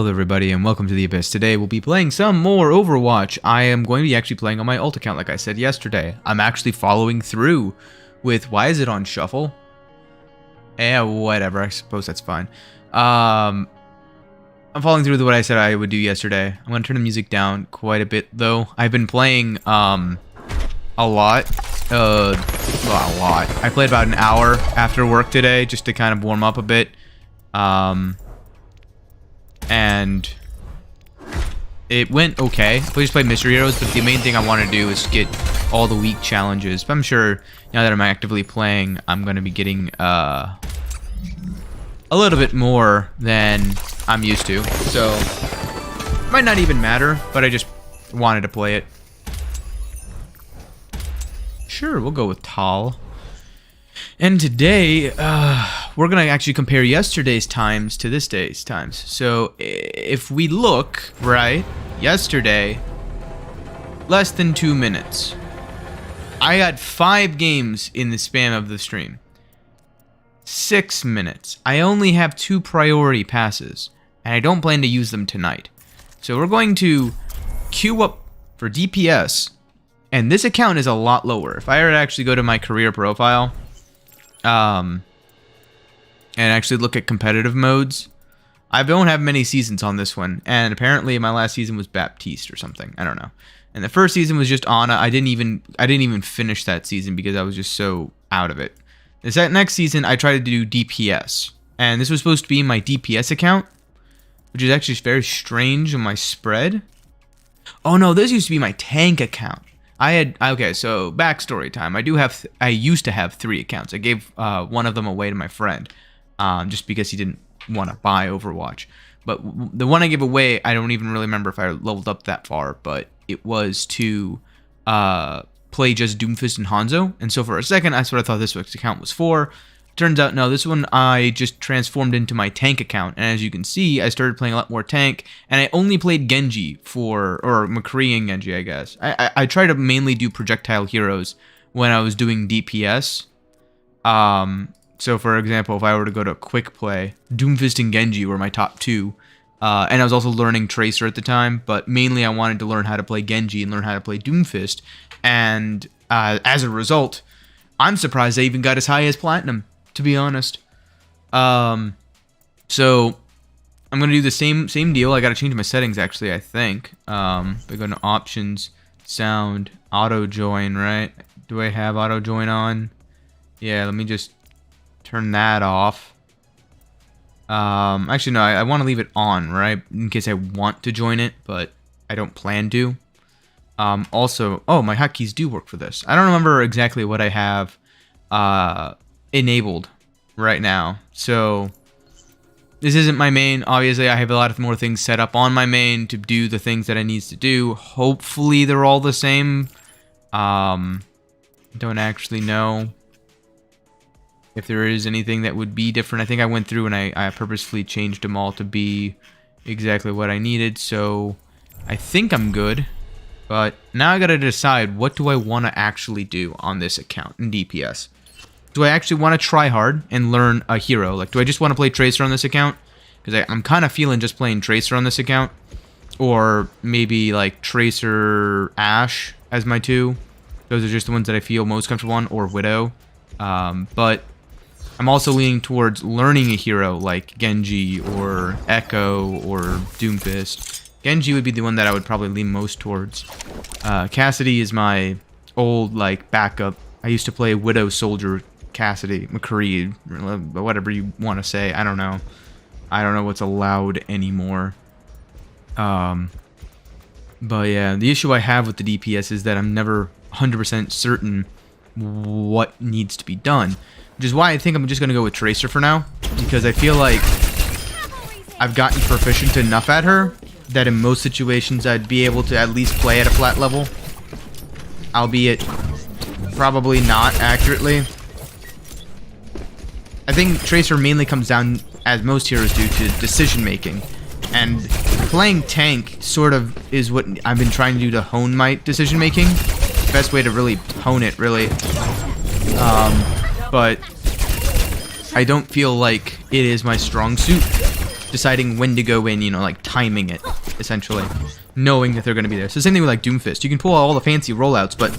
Hello everybody and welcome to the Abyss. Today we'll be playing some more Overwatch. I am going to be actually playing on my alt account like I said yesterday. I'm actually following through with, why is it on shuffle? Whatever, I suppose that's fine. I'm following through with what I said I would do yesterday. I'm going to turn the music down quite a bit though. I've been playing a lot. Well, a lot. I played about an hour after work today just to kind of warm up a bit. And it went okay. I just played Mystery Heroes, but the main thing I want to do is get all the week challenges. But I'm sure now that I'm actively playing, I'm going to be getting a little bit more than I'm used to. So it might not even matter, but I just wanted to play it. Sure, we'll go with Tal. And today, we're going to actually compare yesterday's times to this day's times. So, if we look, right, yesterday, less than 2 minutes. I had 5 games in the span of the stream. 6 minutes. I only have 2 priority passes, and I don't plan to use them tonight. So, we're going to queue up for DPS, and this account is a lot lower. If I were to actually go to my career profile, and actually look at competitive modes, I don't have many seasons on this one, and apparently my last season was Baptiste or something. I don't know. And the first season was just Ana. I didn't even finish that season because I was just so out of it. This next season I tried to do DPS, and this was supposed to be my DPS account, which is actually very strange on my spread. Oh no, this used to be my tank account. Okay, so backstory time. I used to have 3 accounts. I gave one of them away to my friend, just because he didn't want to buy Overwatch. But the one I gave away, I don't even really remember if I leveled up that far, but it was to play just Doomfist and Hanzo. And so for a second, that's what I thought this account was for. Turns out, no, this one I just transformed into my tank account. And as you can see, I started playing a lot more tank. And I only played Genji or McCree and Genji, I guess. I try to mainly do projectile heroes when I was doing DPS. So for example, if I were to go to quick play, Doomfist and Genji were my top 2. And I was also learning Tracer at the time. But mainly I wanted to learn how to play Genji and learn how to play Doomfist. And as a result, I'm surprised I even got as high as Platinum, to be honest. So I'm gonna do the same deal. I gotta change my settings actually, I think. If I go to options, sound, auto join, right? Do I have auto join on? Yeah, let me just turn that off. Actually no, I want to leave it on, right? In case I want to join it, but I don't plan to. Also, oh, my hotkeys do work for this. I don't remember exactly what I have enabled right now. So this isn't my main. Obviously, I have a lot of more things set up on my main to do the things that I need to do. Hopefully, they're all the same. Don't actually know if there is anything that would be different. I think I went through and I purposefully changed them all to be exactly what I needed. So I think I'm good. But now I gotta decide, what do I want to actually do on this account in DPS? Do I actually want to try hard and learn a hero? Like, do I just want to play Tracer on this account? Because I'm kind of feeling just playing Tracer on this account. Or maybe like Tracer, Ashe as my 2. Those are just the ones that I feel most comfortable on. Or Widow. But I'm also leaning towards learning a hero like Genji or Echo or Doomfist. Genji would be the one that I would probably lean most towards. Cassidy is my old, like, backup. I used to play Widow Soldier Cassidy, McCree, whatever you want to say. I don't know. I don't know what's allowed anymore. But yeah, the issue I have with the DPS is that I'm never 100% certain what needs to be done. Which is why I think I'm just going to go with Tracer for now. Because I feel like I've gotten proficient enough at her that in most situations I'd be able to at least play at a flat level, albeit probably not accurately. I think Tracer mainly comes down, as most heroes do, to decision making, and playing tank sort of is what I've been trying to do to hone my decision making. Best way to really hone it, really. But I don't feel like it is my strong suit. deciding when to go in, you know, like timing it, essentially, knowing that they're going to be there. So same thing with like Doomfist. You can pull all the fancy rollouts, but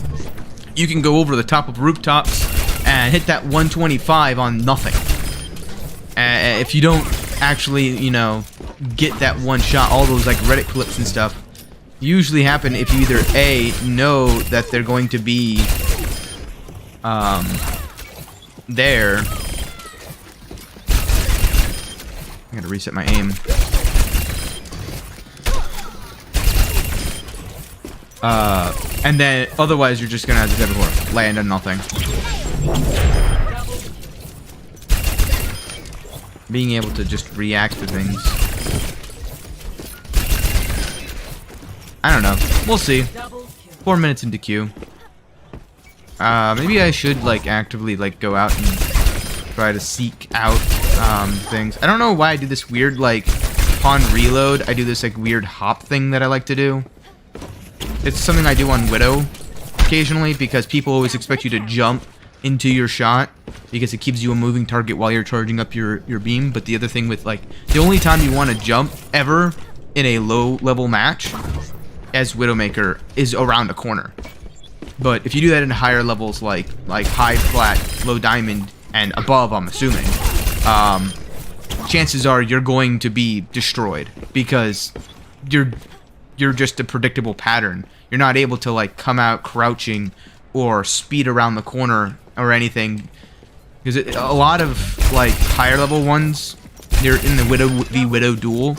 you can go over the top of rooftops and hit that 125 on nothing. If you don't actually, you know, get that one shot, all those like Reddit clips and stuff usually happen if you either A, know that they're going to be there. I gotta reset my aim. And then otherwise you're just gonna, as I said before, land on nothing. Being able to just react to things. I don't know. We'll see. 4 minutes into queue. Maybe I should like actively like go out and try to seek out things. I don't know why I do this weird like upon reload. I do this like weird hop thing that I like to do. It's something I do on Widow occasionally because people always expect you to jump into your shot because it keeps you a moving target while you're charging up your beam. But the other thing with like the only time you want to jump ever in a low level match as Widowmaker is around a corner. But if you do that in higher levels like high flat, low diamond, and above, I'm assuming, chances are you're going to be destroyed because you're just a predictable pattern. You're not able to like come out crouching or speed around the corner or anything, because a lot of like higher level ones, they're in the Widow v Widow duel.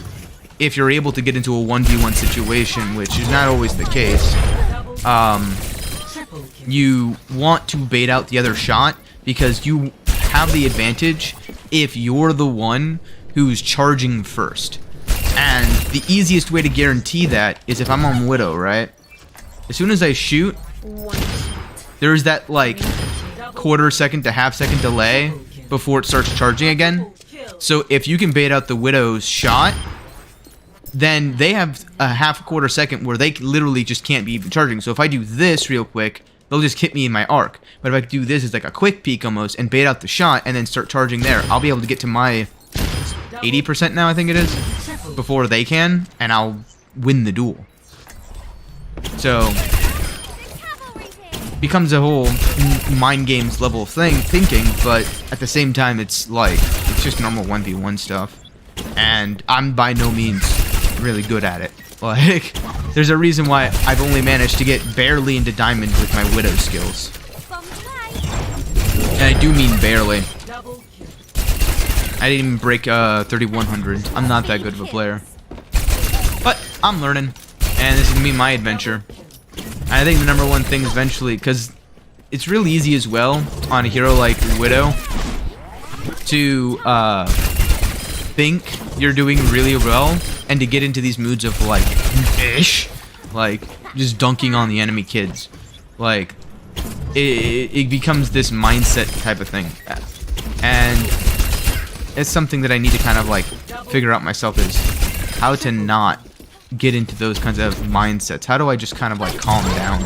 If you're able to get into a 1v1 situation, which is not always the case, you want to bait out the other shot because you have the advantage if you're the one who's charging first. And the easiest way to guarantee that is if I'm on Widow, right? As soon as I shoot, there's that like quarter second to half second delay before it starts charging again. So if you can bait out the Widow's shot, then they have a half a quarter second where they literally just can't be even charging. So if I do this real quick, they'll just hit me in my arc. But if I do this as like a quick peek almost and bait out the shot and then start charging there, I'll be able to get to my 80% now, I think it is, before they can, and I'll win the duel. So becomes a whole mind games level of thinking, but at the same time it's just normal 1v1 stuff, and I'm by no means really good at it. Like, there's a reason why I've only managed to get barely into diamond with my Widow skills, and I do mean barely. I didn't even break 3100. I'm not that good of a player, but I'm learning, and this is gonna be my adventure. I think the number one thing is eventually, because it's really easy as well on a hero like Widow to think you're doing really well and to get into these moods of like just dunking on the enemy kids. Like it becomes this mindset type of thing, and it's something that I need to kind of like figure out myself, is how to not get into those kinds of mindsets. How do I just kind of like calm down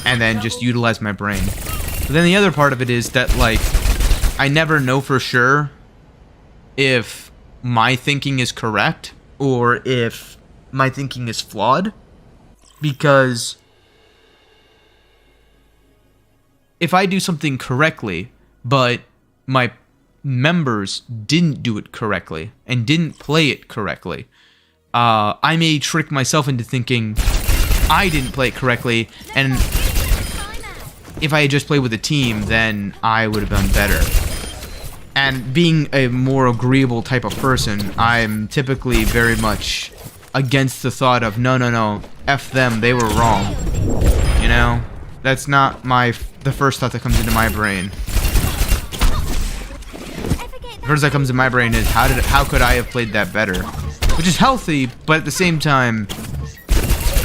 and then just utilize my brain? But then the other part of it is that like I never know for sure if my thinking is correct or if my thinking is flawed, because if I do something correctly but my members didn't do it correctly and didn't play it correctly, I may trick myself into thinking I didn't play it correctly, and if I had just played with a team, then I would have done better. And being a more agreeable type of person, I'm typically very much against the thought of, no, F them, they were wrong. You know? That's not the first thought that comes into my brain. The first that comes in my brain is, how could I have played that better? Which is healthy, but at the same time,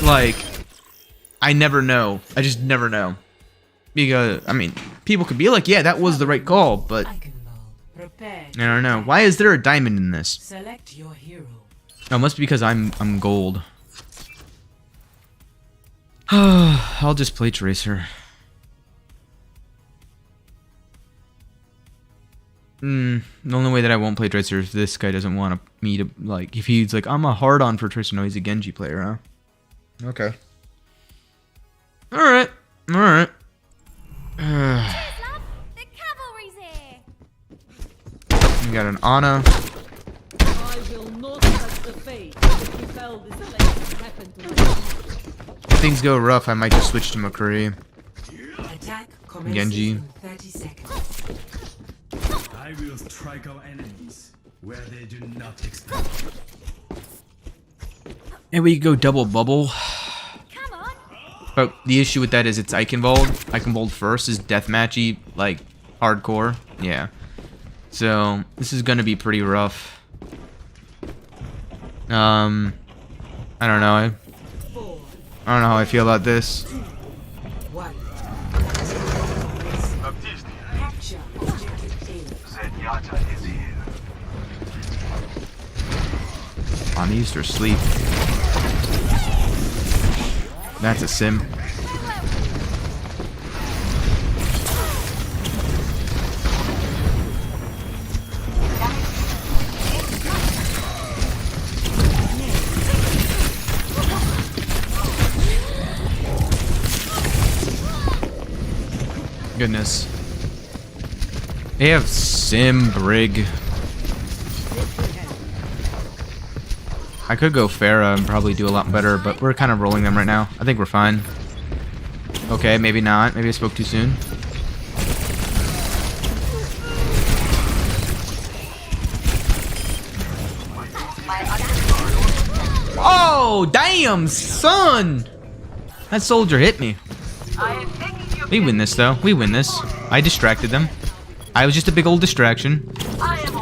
like, I never know. I just never know. Because, I mean, people could be like, yeah, that was the right call, but I don't know. Why is there a diamond in this? Select your hero. Oh, it must be because I'm gold. I'll just play Tracer. The only way that I won't play Tracer is if this guy doesn't want me to, like, if he's like, I'm a hard-on for Tracer. No, he's a Genji player, huh? Okay. Alright. Alright. The cavalry's here. We got an Ana. I will not touch the fate that befell this place happened to me. If things go rough, I might just switch to McCree. Attack Genji. commences in 30 seconds. I will strike our enemies where they do not expect. And we go double bubble. Come on. But the issue with that is it's Eichenwald. Eichenwald first is deathmatchy, like, hardcore. Yeah. So, this is gonna be pretty rough. I don't know. I don't know how I feel about this. 1. Capture objective A. On used or sleep. That's a sim. Goodness. They have sim brig. I could go Pharah and probably do a lot better, but we're kind of rolling them right now. I think we're fine. Okay, maybe not. Maybe I spoke too soon. Oh, damn, son! That soldier hit me. We win this, though. We win this. I distracted them. I was just a big old distraction. Back in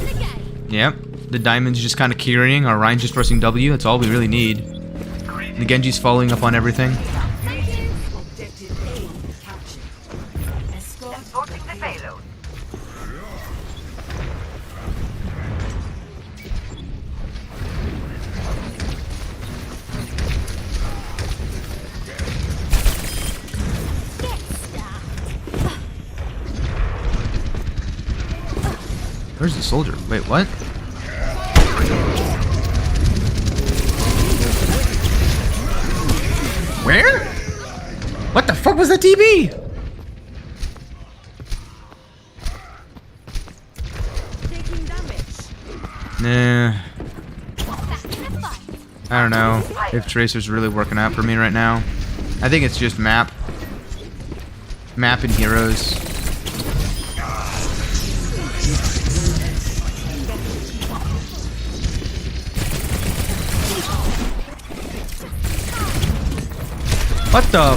the game. Yep. The diamond's just kind of carrying. Our Ryan's just pressing W. That's all we really need. The Genji's following up on everything. Objective A captured. Escorting the payload. Where's the soldier? Wait, what? Where? What the fuck was that TB? Taking damage. Nah. Back in the fight. I don't know if Tracer's really working out for me right now. I think it's just map. Map and heroes. What the?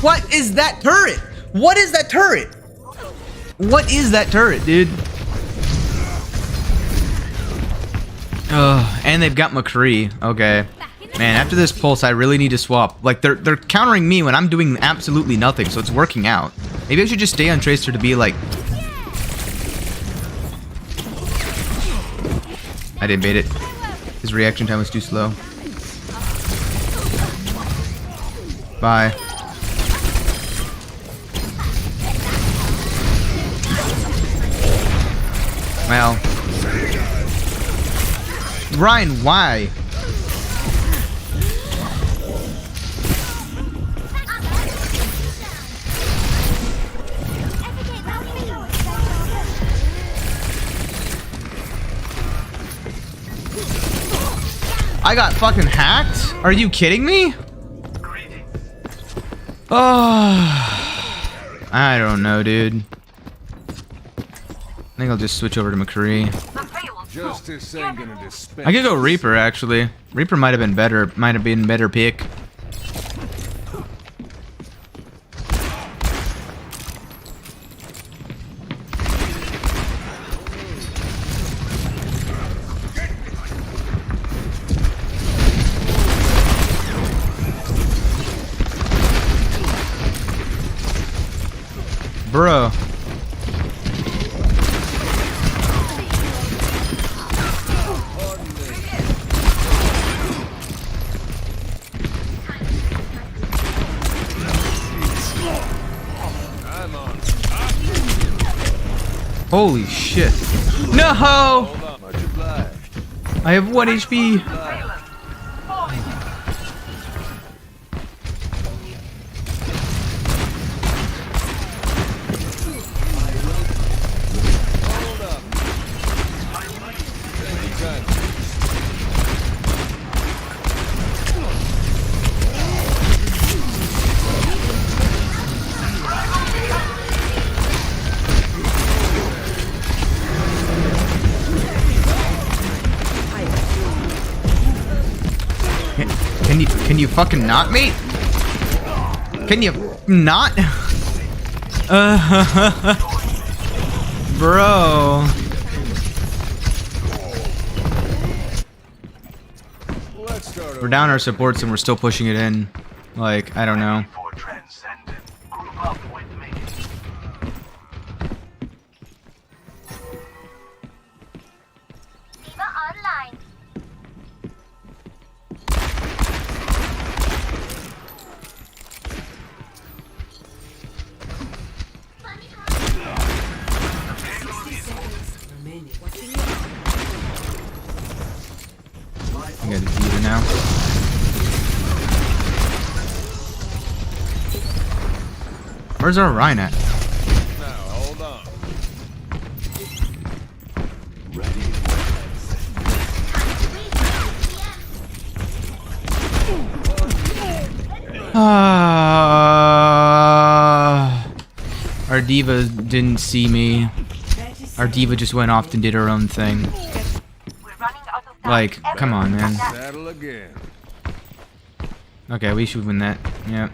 What is that turret? What is that turret? What is that turret, dude? And they've got McCree. Okay. Man, after this pulse, I really need to swap. Like, they're countering me when I'm doing absolutely nothing, so it's working out. Maybe I should just stay on Tracer to be like... I didn't bait it. His reaction time was too slow. Bye. Well. Ryan, why? I got fucking hacked? Are you kidding me? Oh, I don't know, dude. I think I'll just switch over to McCree. Justice ain't gonna dispense. I could go Reaper, actually. Reaper might have been better. Might have been a better pick. Bro. Holy shit. No! Much obliged. I have 1 HP. Can you fucking not, mate? Can you not? Bro. Let's start We're down our supports and we're still pushing it in. Like, I don't know. For transcendent. Group up with me. Viva online. Remaining. I got a D.Va now. Where's our Rhine at? now. Hold on. Our D.Va didn't see me. Our D.Va just went off and did her own thing. We're running out of time. Like, come on, man. Battle again. Okay, we should win that. Yeah.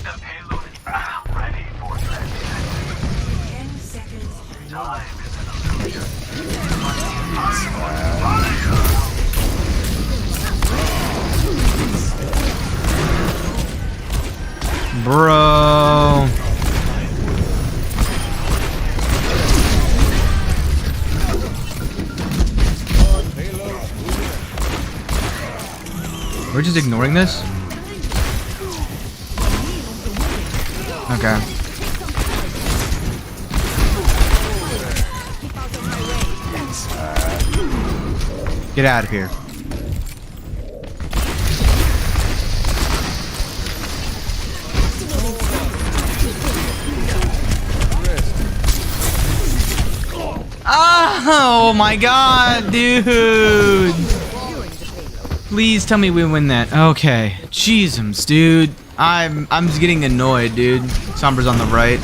The payload is ready for transcendent. 10 seconds. Time is an illusion. Bro. We're just ignoring this? Okay. Get out of here. Oh my god, dude! Please tell me we win that. Okay. Jeezums, dude. I'm just getting annoyed, dude. Sombra's on the right.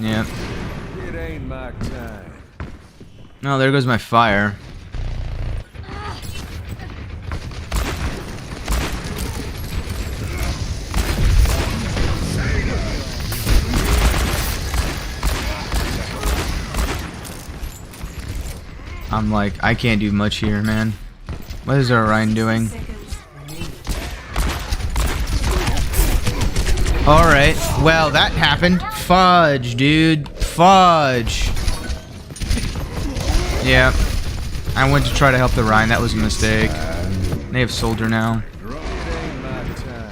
Yeah. It ain't my time. Oh, there goes my fire. I'm like, I can't do much here, man. What is our Rhine doing? Alright, well, that happened. Fudge, dude. Fudge. Yeah. I went to try to help the Rhine. That was a mistake. They have Soldier now. It ain't my time.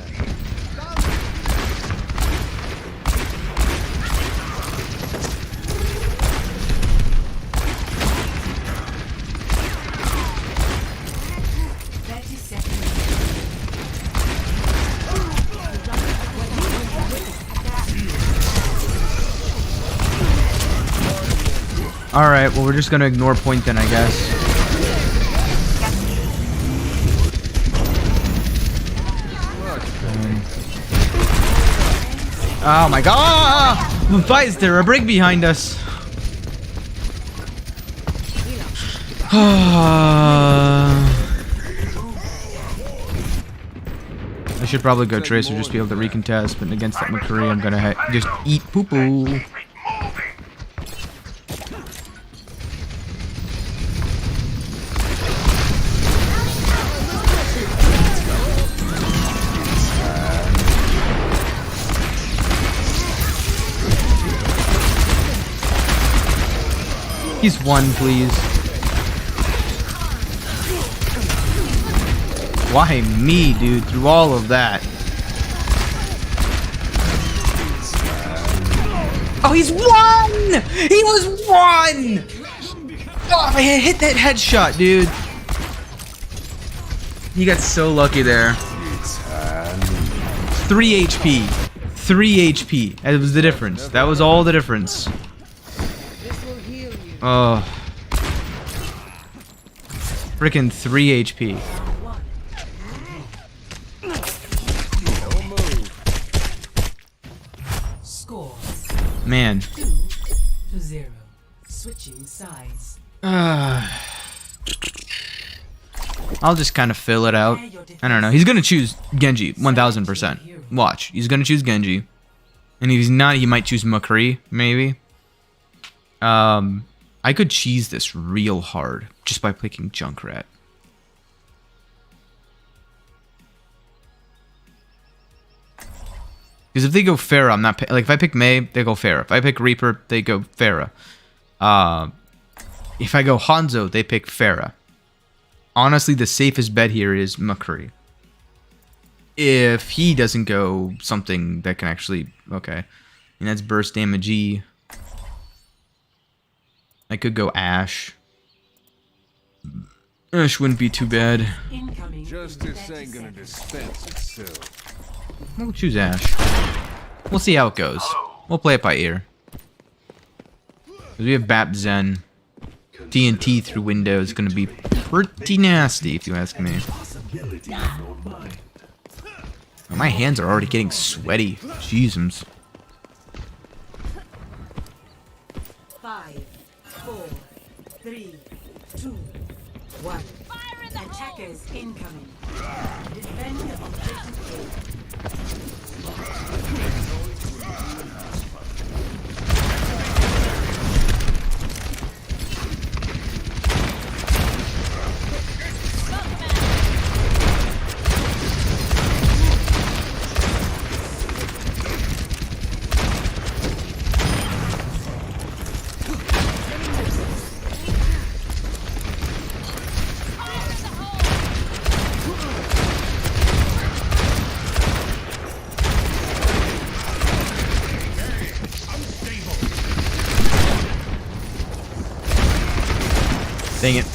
Alright, well, we're just gonna ignore point then, I guess. Oh my god! Why is there a brig behind us? I should probably go Tracer, just be able to recontest, but against that McCree, I'm gonna just eat poo-poo. He's one, please. Why me, dude? Through all of that. Oh, he's one! He was one! Oh, if I had hit that headshot, dude. He got so lucky there. 3 HP. 3 HP. That was the difference. That was all the difference. Oh. Freaking 3 HP. Score Man. 2-0. Switching sides. I'll just kind of fill it out. I don't know. He's going to choose Genji 1000%. Watch. He's going to choose Genji. And if he's not, he might choose McCree, maybe. I could cheese this real hard just by picking Junkrat. Because if they go Pharah, I'm not... Like, if I pick Mei, they go Pharah. If I pick Reaper, they go Pharah. If I go Hanzo, they pick Pharah. Honestly, the safest bet here is McCree. If he doesn't go something that can actually... Okay. And that's burst damage E. I could go Ashe. Ashe wouldn't be too bad. Incoming. Justice ain't gonna dispense itself. We'll choose Ashe. We'll see how it goes. We'll play it by ear. 'Cause we have Bap Zen. TNT through window is going to be pretty nasty, if you ask me. Oh, my hands are already getting sweaty. Jesus. 5, 4, 3, 2, 1. Attackers incoming. Defend objective Dang it.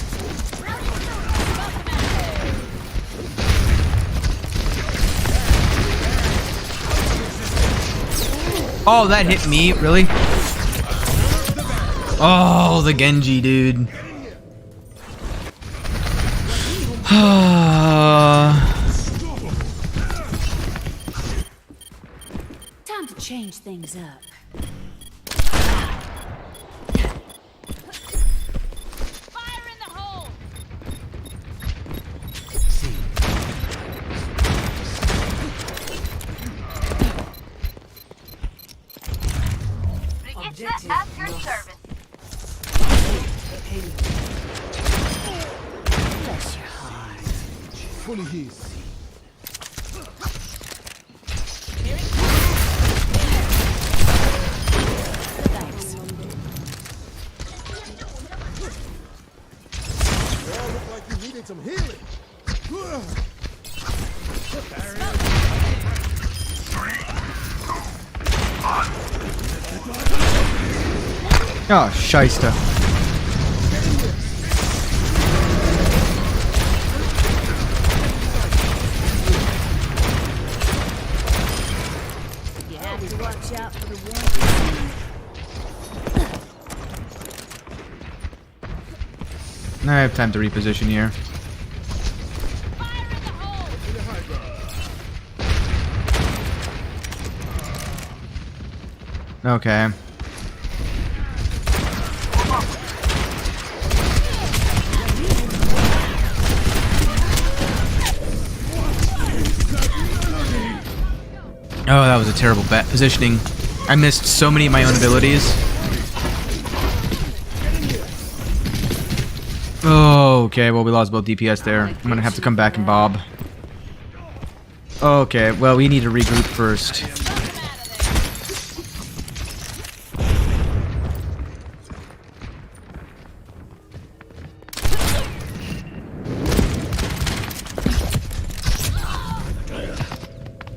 Oh, that hit me? Really? Oh, the Genji, dude. Time to change things up. Brigitte at your service. Bless your heart. Fully his. Thanks. Y'all look like you needed some healing. Oh, shyster. You have to watch out for the wind. I have time to reposition here. Okay. Oh, that was a terrible bet positioning. I missed so many of my own abilities. Oh, okay. Well, we lost both DPS there. I'm gonna have to come back and bob. Okay. Well, we need to regroup first.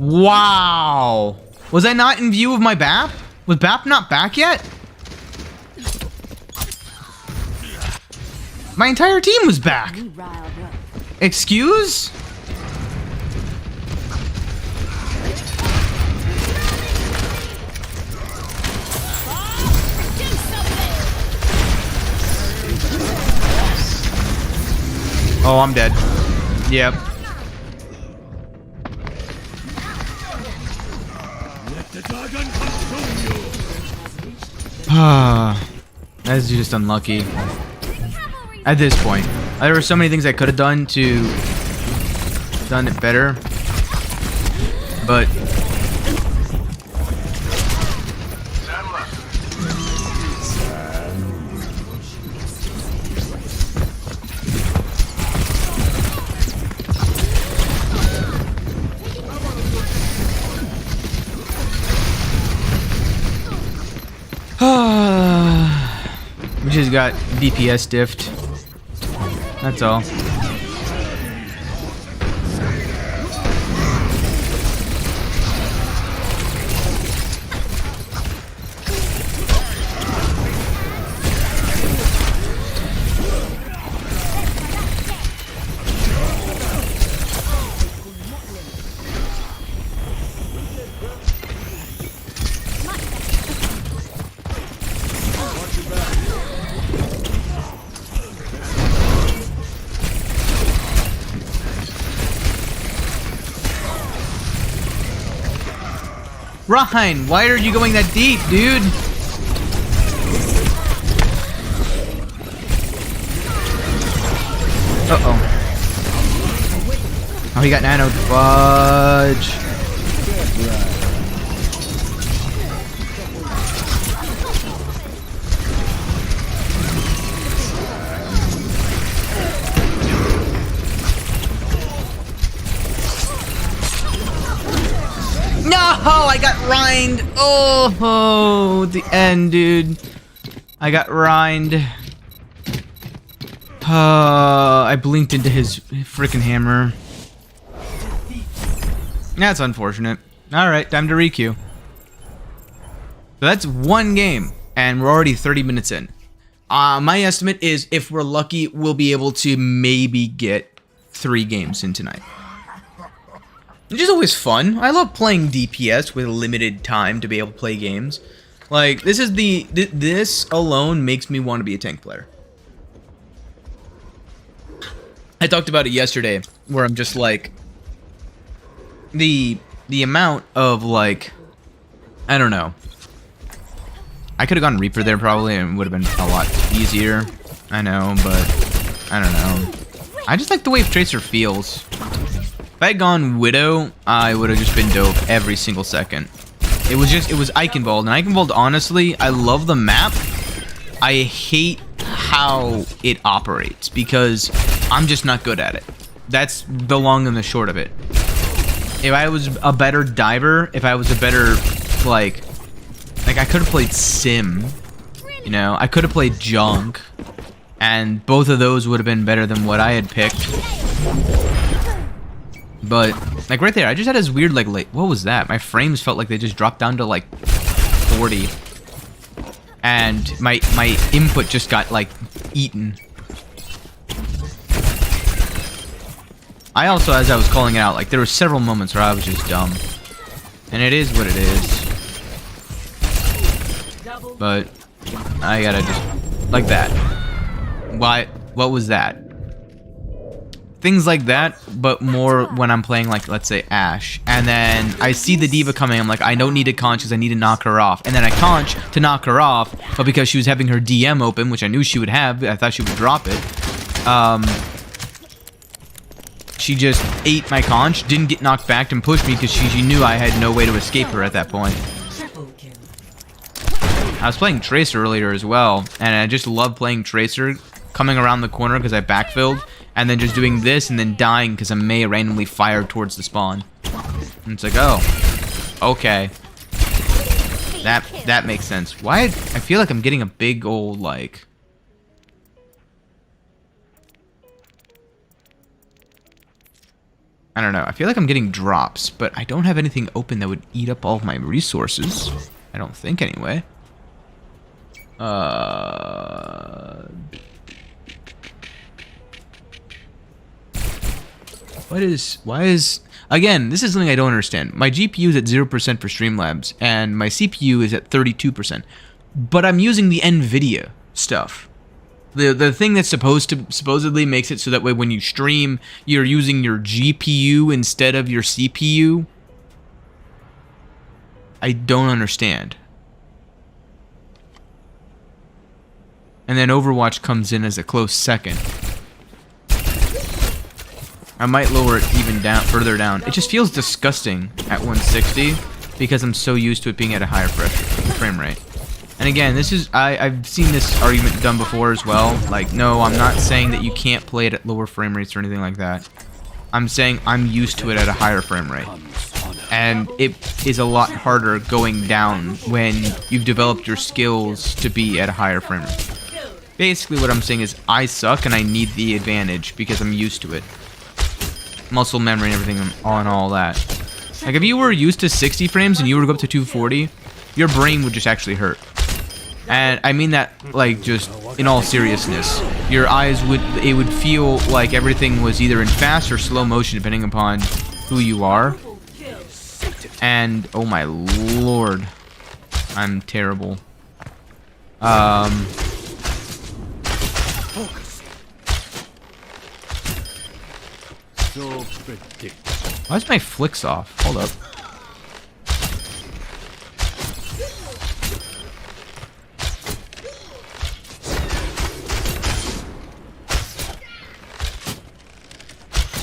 Wow. Was that not in view of my BAP? Was Bap not back yet? My entire team was back. Me riled up. Excuse? Oh, I'm dead. Yep. Ah, that's just unlucky. At this point, there were so many things I could have done to done it better, but we just got DPS diffed. That's all. Ryan, why are you going that deep, dude? Uh-oh. Oh, he got nano. Fudge. No, I got rhined. Oh, the end, dude. I got rhined. I blinked into his freaking hammer. That's unfortunate. Alright, time to requeue. So that's one game, and we're already 30 minutes in. My estimate is, if we're lucky, we'll be able to maybe get 3 games in tonight. Which is always fun. I love playing DPS with limited time to be able to play games. Like, this is this alone makes me want to be a tank player. I talked about it yesterday, where I'm just like, the amount of, like, I don't know. I could have gone Reaper there probably, and it would have been a lot easier. I know, but I don't know. I just like the way Tracer feels. If I had gone Widow, I would have just been dope every single second. It was Eichenwald, and Eichenwald, honestly, I love the map. I hate how it operates, because I'm just not good at it. That's the long and the short of it. If I was a better diver, if I was a better, like I could have played Sim, you know, I could have played Junk, and both of those would have been better than what I had picked. But, like, right there, I just had this weird, like, what was that? My frames felt like they just dropped down to, like, 40. And my input just got, like, eaten. I also, as I was calling it out, like, there were several moments where I was just dumb. And it is what it is. But, I gotta just, like that. What was that? Things like that, but more when I'm playing, like, let's say Ashe, and then I see the D.Va coming, I'm like, I don't need to conch because I need to knock her off, and then I conch to knock her off, but because she was having her DM open, which I knew she would have, I thought she would drop it, she just ate my conch, didn't get knocked back and pushed me because she knew I had no way to escape her at that point. I was playing Tracer earlier as well, and I just love playing Tracer, coming around the corner because I backfilled, and then just doing this and then dying because a Mei randomly fired towards the spawn. And it's like, oh, okay. That makes sense. Why? I feel like I'm getting a big old, like... I don't know. I feel like I'm getting drops, but I don't have anything open that would eat up all of my resources. I don't think anyway. Why is again, this is something I don't understand. My GPU is at 0% for Streamlabs and my CPU is at 32%. But I'm using the NVIDIA stuff. The thing that's supposedly makes it so that way when you stream, you're using your GPU instead of your CPU. I don't understand. And then Overwatch comes in as a close second. I might lower it even down, further down. It just feels disgusting at 160 because I'm so used to it being at a higher frame rate. And again, this is I've seen this argument done before as well. Like, no, I'm not saying that you can't play it at lower frame rates or anything like that. I'm saying I'm used to it at a higher frame rate. And it is a lot harder going down when you've developed your skills to be at a higher frame rate. Basically what I'm saying is I suck and I need the advantage because I'm used to it. Muscle memory and everything and all that. Like if you were used to 60 frames and you were to go up to 240, your brain would just actually hurt. And I mean that like just in all seriousness. Your eyes would feel like everything was either in fast or slow motion depending upon who you are. And oh my lord, I'm terrible. So predictable. Why is my flicks off? Hold up.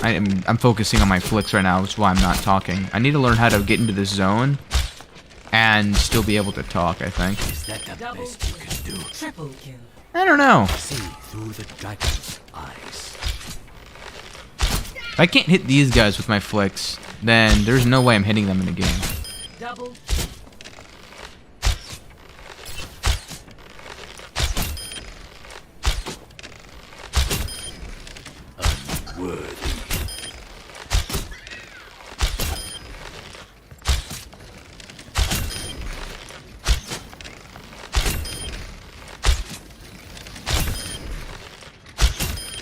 I'm focusing on my flicks right now, which is why I'm not talking. I need to learn how to get into this zone and still be able to talk, I think. Is that the best you can do? Triple kill. I don't know. See through the dragon's eyes. If I can't hit these guys with my flicks, then there's no way I'm hitting them in the game. Double. Unworthy.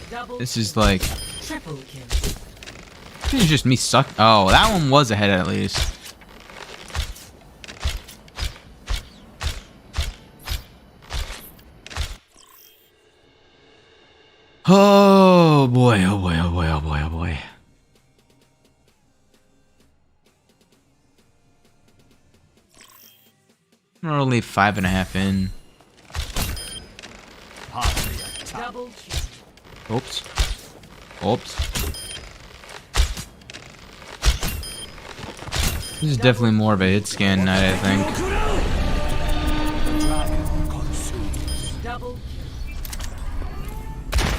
Double. This is like... Triple kill. This is just me suck. Oh, that one was ahead at least. Oh boy, oh boy, oh boy, oh boy, oh boy. We're only 5.5 in. Double kill. Oops. Oops. This is definitely more of a hit scan night, I think. Double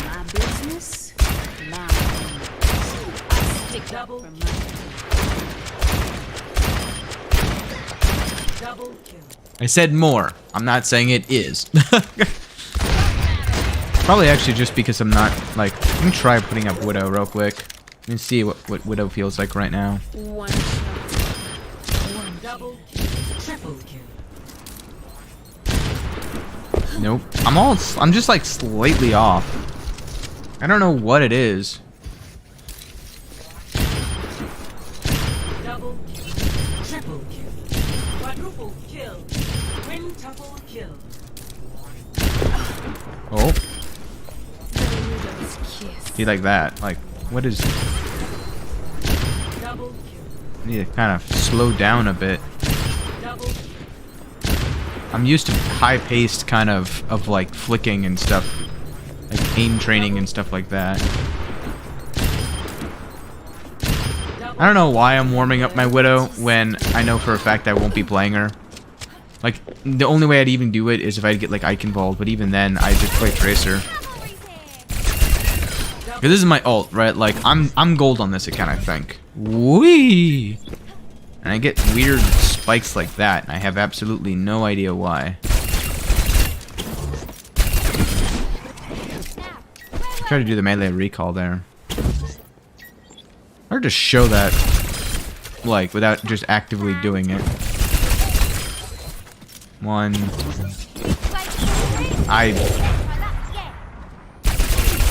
My business, my I stick up for money. double kill. I said more. I'm not saying it is. Probably actually just because I'm not, like... Let me try putting up Widow real quick. Let me see what Widow feels like right now. One shot. One Double kill. Triple kill. Nope. I'm just like slightly off. I don't know what it is. Double kill. Triple kill. Quadruple kill. Quintuple kill. Oh. Widow's kiss. See, like that. Like, what is... Double kill. I need to kind of slow down a bit. Double I'm used to high-paced kind of like flicking and stuff. Like aim training and stuff like that. I don't know why I'm warming up my Widow when I know for a fact I won't be playing her. Like, the only way I'd even do it is if I'd get like Ike involved, but even then I just play Tracer. Cause this is my ult, right? Like I'm gold on this account, I think. Whee! And I get weird spikes like that, and I have absolutely no idea why. Try to do the melee recall there. Hard to show that, like, without just actively doing it. 1. I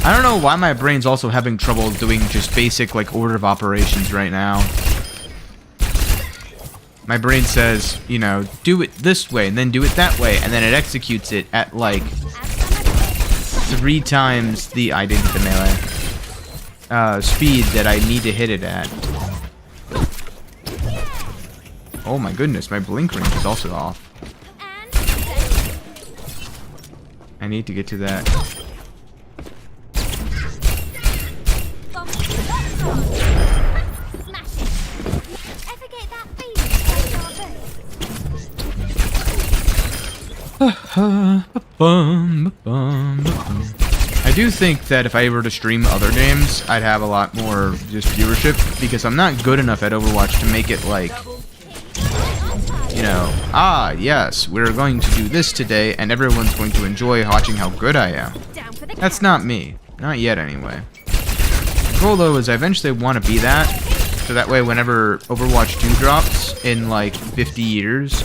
don't know why my brain's also having trouble doing just basic like order of operations right now. My brain says, you know, do it this way and then do it that way, and then it executes it at like 3 times the I didn't hit the melee speed that I need to hit it at. Oh my goodness, my blink range is also off. I need to get to that. I do think that if I were to stream other games, I'd have a lot more just viewership, because I'm not good enough at Overwatch to make it like, you know, ah, yes, we're going to do this today, and everyone's going to enjoy watching how good I am. That's not me. Not yet, anyway. The goal, though, is I eventually want to be that, so that way whenever Overwatch 2 drops in, like, 50 years,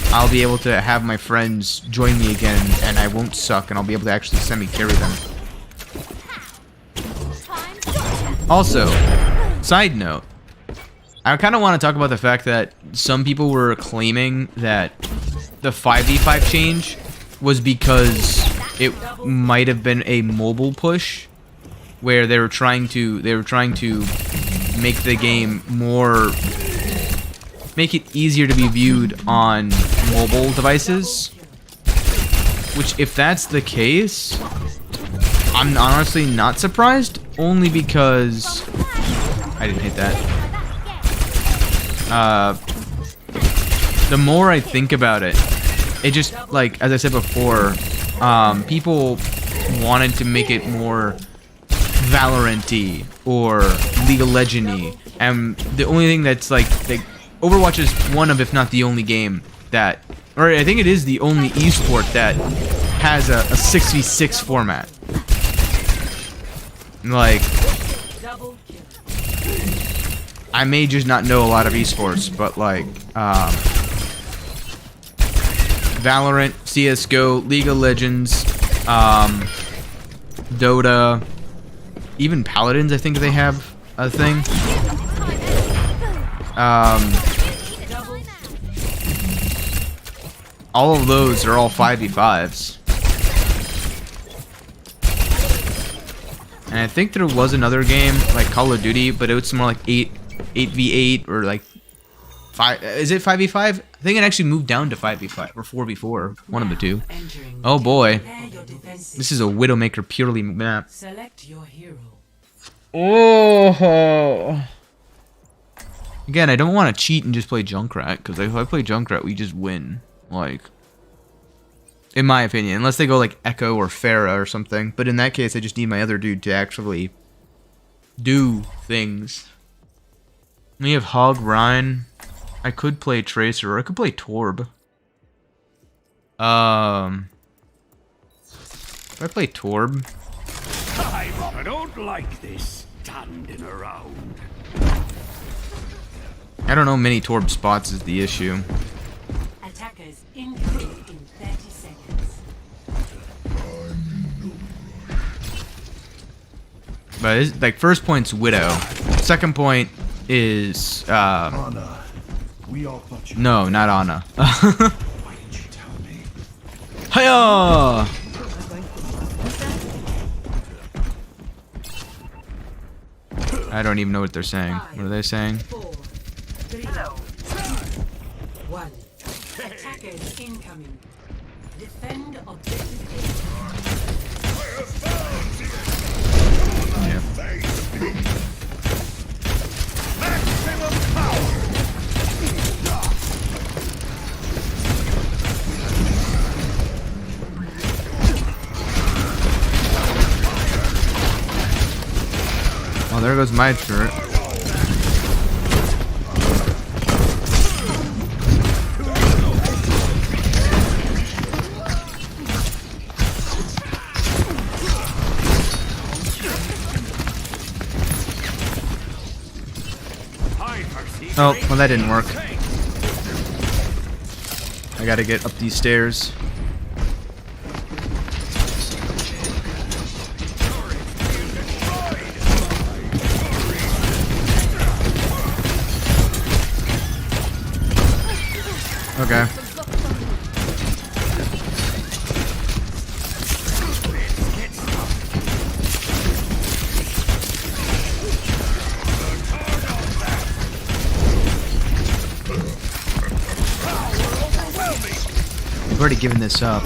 I'll be able to have my friends join me again, and I won't suck, and I'll be able to actually semi-carry them. Also, side note, I kind of want to talk about the fact that some people were claiming that the 5v5 change was because it might have been a mobile push, where they were trying to make the game make it easier to be viewed on mobile devices. Which, if that's the case, I'm honestly not surprised, only because I didn't hit that. The more I think about it, it just, like, as I said before, people wanted to make it more Valorant-y or League of Legends-y, and the only thing that's like Overwatch is one of, if not the only game that, or I think it is the only esport that has a 6v6 format. Like, I may just not know a lot of esports, but like, Valorant, CSGO, League of Legends, Dota, even Paladins, I think they have a thing. All of those are all 5v5s. And I think there was another game, like Call of Duty, but it was more like 8v8 or like 5. Is it 5v5? I think it actually moved down to 5v5 or 4v4, one of the two. Oh boy, this is a Widowmaker purely map. Select your hero. Oh. Again, I don't want to cheat and just play Junkrat, because if I play Junkrat, we just win. Like, in my opinion, unless they go like Echo or Pharah or something. But in that case, I just need my other dude to actually do things. We have Hog Rhine. I could play Tracer, or I could play Torb. If I play Torb, I don't like this standing around. I don't know many Torb spots is the issue. Attackers incoming in 30 seconds. But it's, like, first point's Widow. Second point is Anna, we all thought you. no, not Ana. Why didn't you tell me? Hiya! I don't even know what they're saying. What are they saying? 4, 3, 2, 1. Attackers incoming. Defend objective. Yeah. Oh, there goes my turret. Oh, well that didn't work. I gotta get up these stairs. Okay. I've already given this up.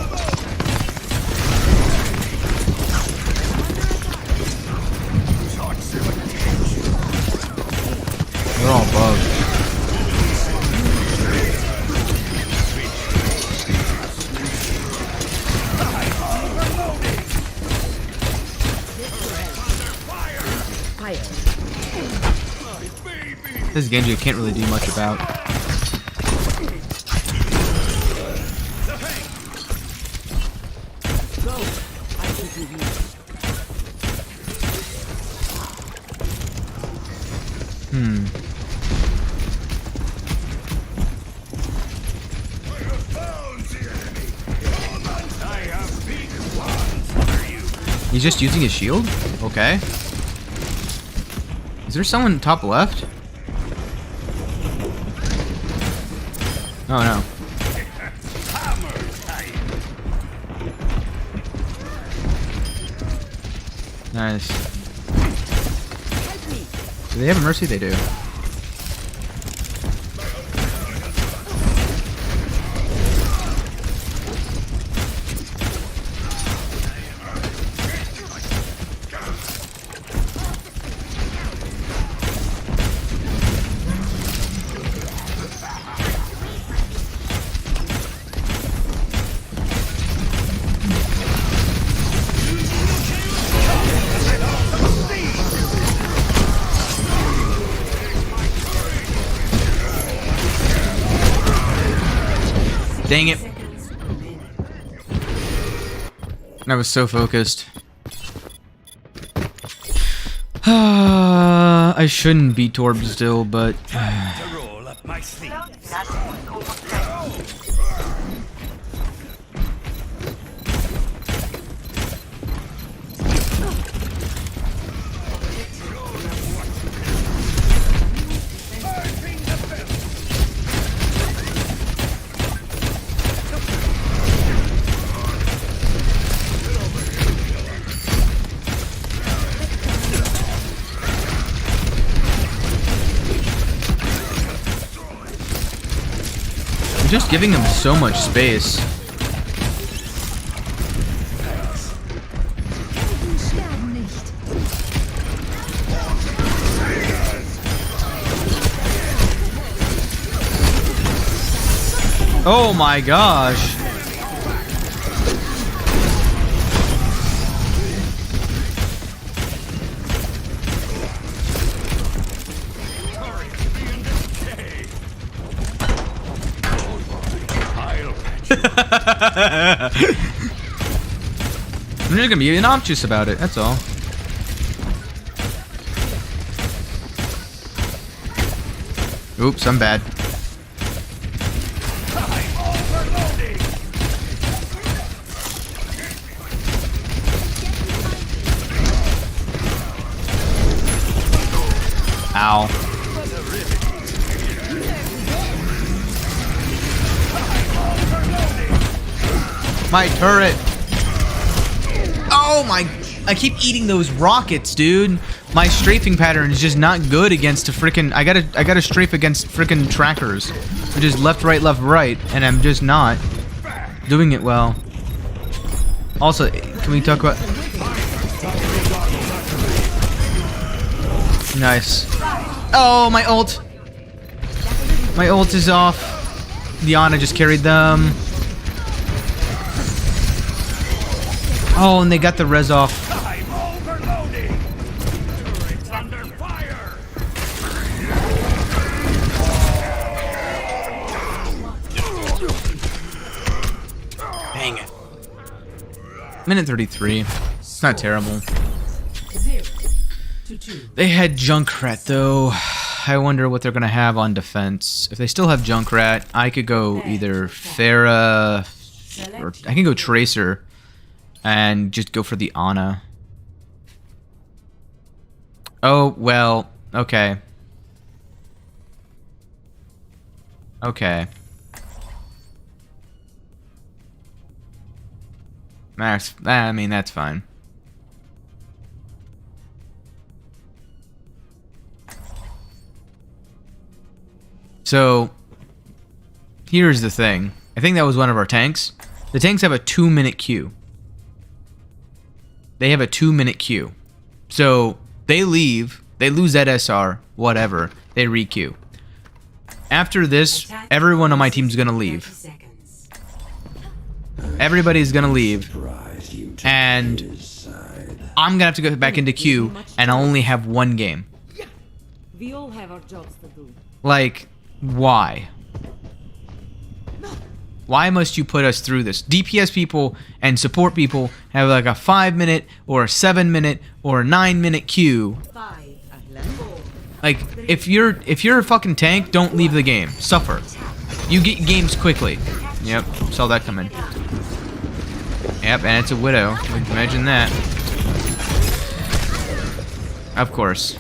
They're all bugged. This Genji can't really do much about. He's just using his shield? Okay. Is there someone top left? Oh no. Nice. Do they have a mercy? They do. Dang it. I was so focused. I shouldn't be Torb still, but... roll up my sleeve. Just giving him so much space. Oh my gosh. I'm just gonna be obnoxious about it, that's all. Oops, I'm bad. Ow. My turret. Oh my, I keep eating those rockets, dude. My strafing pattern is just not good against a freaking, I gotta strafe against freaking trackers, which is left, right, and I'm just not doing it well. Also, can we talk about... Nice. Oh, my ult. My ult is off. Diana just carried them. Oh, and they got the res off. I'm overloading. Turret's under fire. Dang it. Minute 33. It's not terrible. 0-2. They had Junkrat though. I wonder what they're gonna have on defense. If they still have Junkrat, I could go either Pharah or I can go Tracer and just go for the Ana. Oh, well, okay. Okay. Max, I mean, that's fine. So, here's the thing. I think that was one of our tanks. The tanks have a 2-minute queue. They have a 2-minute queue. So, they leave, they lose that SR, whatever, they re-queue. After this, everyone on my team's gonna leave. Everybody's gonna leave. And I'm gonna have to go back into queue, and I'll only have one game. We all have our jobs to do. Like, why? Why must you put us through this? DPS people and support people have like a 5-minute or a 7-minute or a 9-minute queue. Like, if you're a fucking tank, don't leave the game. Suffer. You get games quickly. Yep, saw that coming. Yep, and it's a Widow. Imagine that. Of course.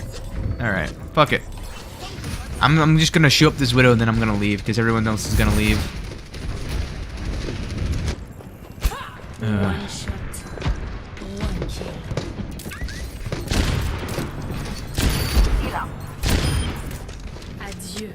Alright, fuck it. I'm just gonna shoot up this Widow and then I'm gonna leave because everyone else is gonna leave. One shot, one kill. Adieu.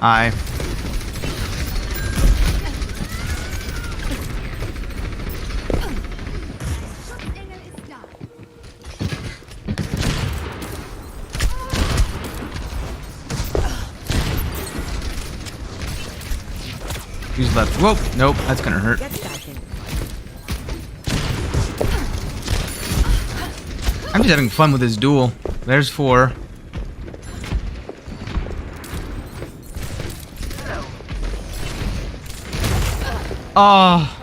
Aye. Who's left? Whoa! Nope, that's gonna hurt. I'm just having fun with this duel. There's 4. Oh.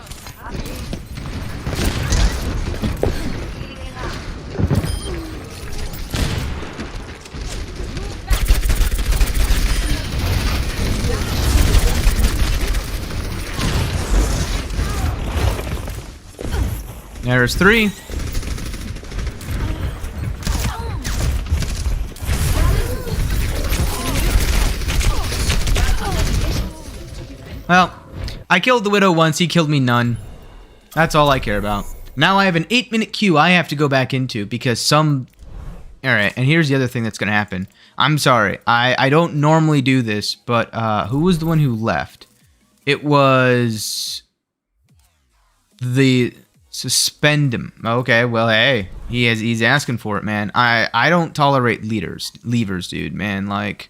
There's 3. Well, I killed the Widow once, he killed me none. That's all I care about. Now I have an 8-minute queue I have to go back into because some... Alright, and here's the other thing that's gonna happen. I'm sorry, I don't normally do this, but who was the one who left? It was... the... Suspend him. Okay, well, hey, he's asking for it, man. I don't tolerate leavers, dude, man. Like,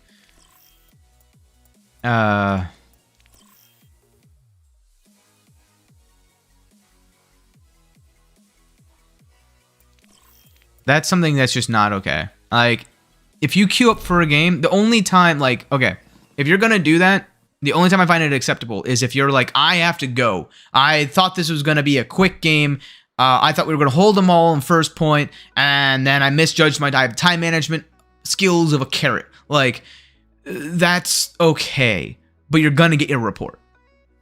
that's something that's just not okay. Like, if you queue up for a game, the only time, like, okay, if you're gonna do that, the only time I find it acceptable is if you're like, I have to go. I thought this was going to be a quick game. I thought we were going to hold them all in first point, and then I misjudged my time management skills of a carrot. Like, that's okay, but you're going to get your report.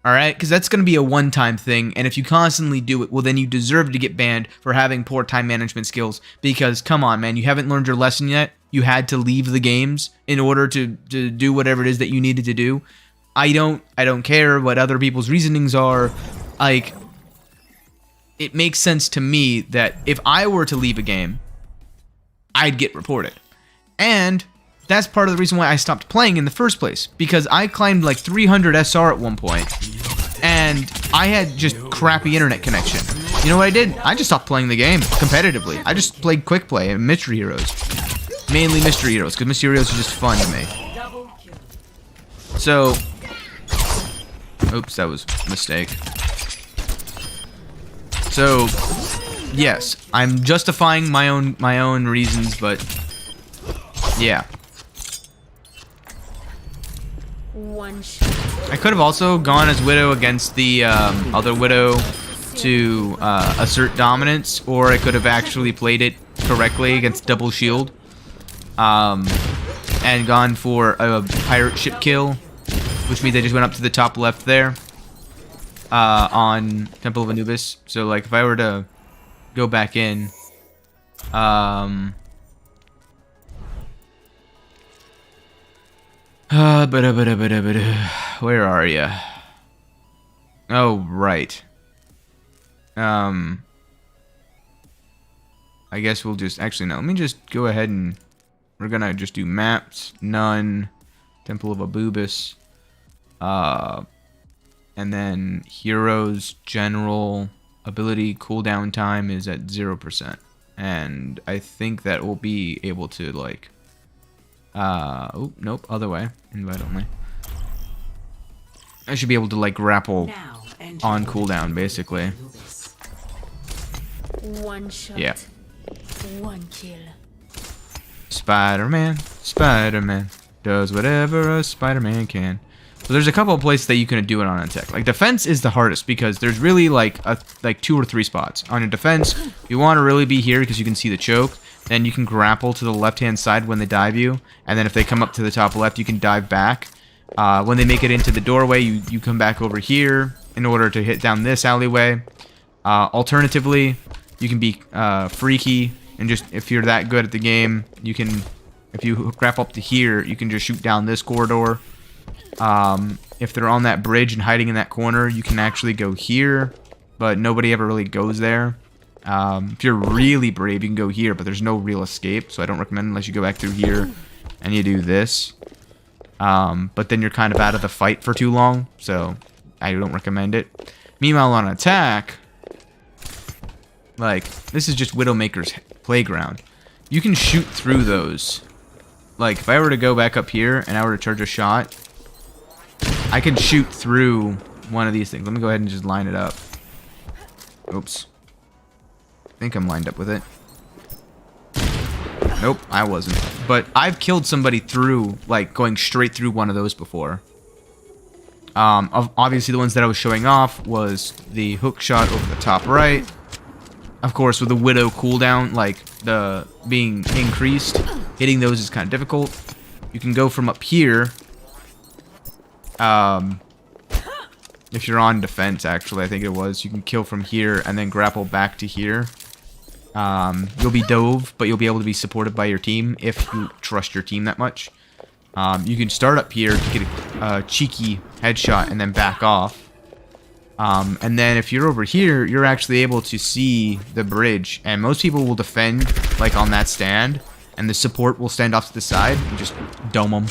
All right? Because that's going to be a one-time thing, and if you constantly do it, well, then you deserve to get banned for having poor time management skills because, come on, man, you haven't learned your lesson yet. You had to leave the games in order to do whatever it is that you needed to do. I don't care what other people's reasonings are. Like, it makes sense to me that if I were to leave a game, I'd get reported. And that's part of the reason why I stopped playing in the first place. Because I climbed like 300 SR at one point, and I had just crappy internet connection. You know what I did? I just stopped playing the game competitively. I just played quick play and mystery heroes. Mainly mystery heroes, because mystery heroes are just fun to me. So... Oops, that was a mistake. So, yes, I'm justifying my own reasons, but yeah. One shot. I could have also gone as Widow against the other Widow to assert dominance, or I could have actually played it correctly against double shield and gone for a pirate ship kill, which means I just went up to the top left there on Temple of Anubis. So like if I were to go back in, where are you? Oh, right. I guess we'll just, actually no, let me just go ahead and, we're gonna just do maps, none, Temple of Abubis, and then heroes, general, ability cooldown time is at 0%. And I think that we'll be able to like, oh, nope, other way, invite only. I should be able to like grapple on cooldown, basically. One shot. Yeah. One kill. Spider-Man, Spider-Man does whatever a Spider-Man can. So there's a couple of places that you can do it on attack. Like defense is the hardest because there's really like 2 or 3 spots. On your defense, you want to really be here because you can see the choke. Then you can grapple to the left-hand side when they dive you, and then if they come up to the top left, you can dive back. When they make it into the doorway, you come back over here in order to hit down this alleyway. Alternatively, you can be freaky, and just if you're that good at the game, you can, if you grapple up to here, you can just shoot down this corridor. If they're on that bridge and hiding in that corner, you can actually go here, but nobody ever really goes there. If you're really brave, you can go here, but there's no real escape, so I don't recommend unless you go back through here and you do this. But then you're kind of out of the fight for too long, so I don't recommend it. Meanwhile, on attack, like, this is just Widowmaker's playground. You can shoot through those. Like, if I were to go back up here and I were to charge a shot, I can shoot through one of these things. Let me go ahead and just line it up. Oops. I think I'm lined up with it. Nope, I wasn't. But I've killed somebody through, like, going straight through one of those before. Obviously, the ones that I was showing off was the hook shot over the top right. Of course, with the Widow cooldown, like, the being increased, hitting those is kind of difficult. You can go from up here. If you're on defense, actually, I think it was. You can kill from here and then grapple back to here. You'll be dove, but you'll be able to be supported by your team if you trust your team that much. You can start up here to get a cheeky headshot and then back off. And then if you're over here, you're actually able to see the bridge. And most people will defend, like, on that stand. And the support will stand off to the side and just dome them.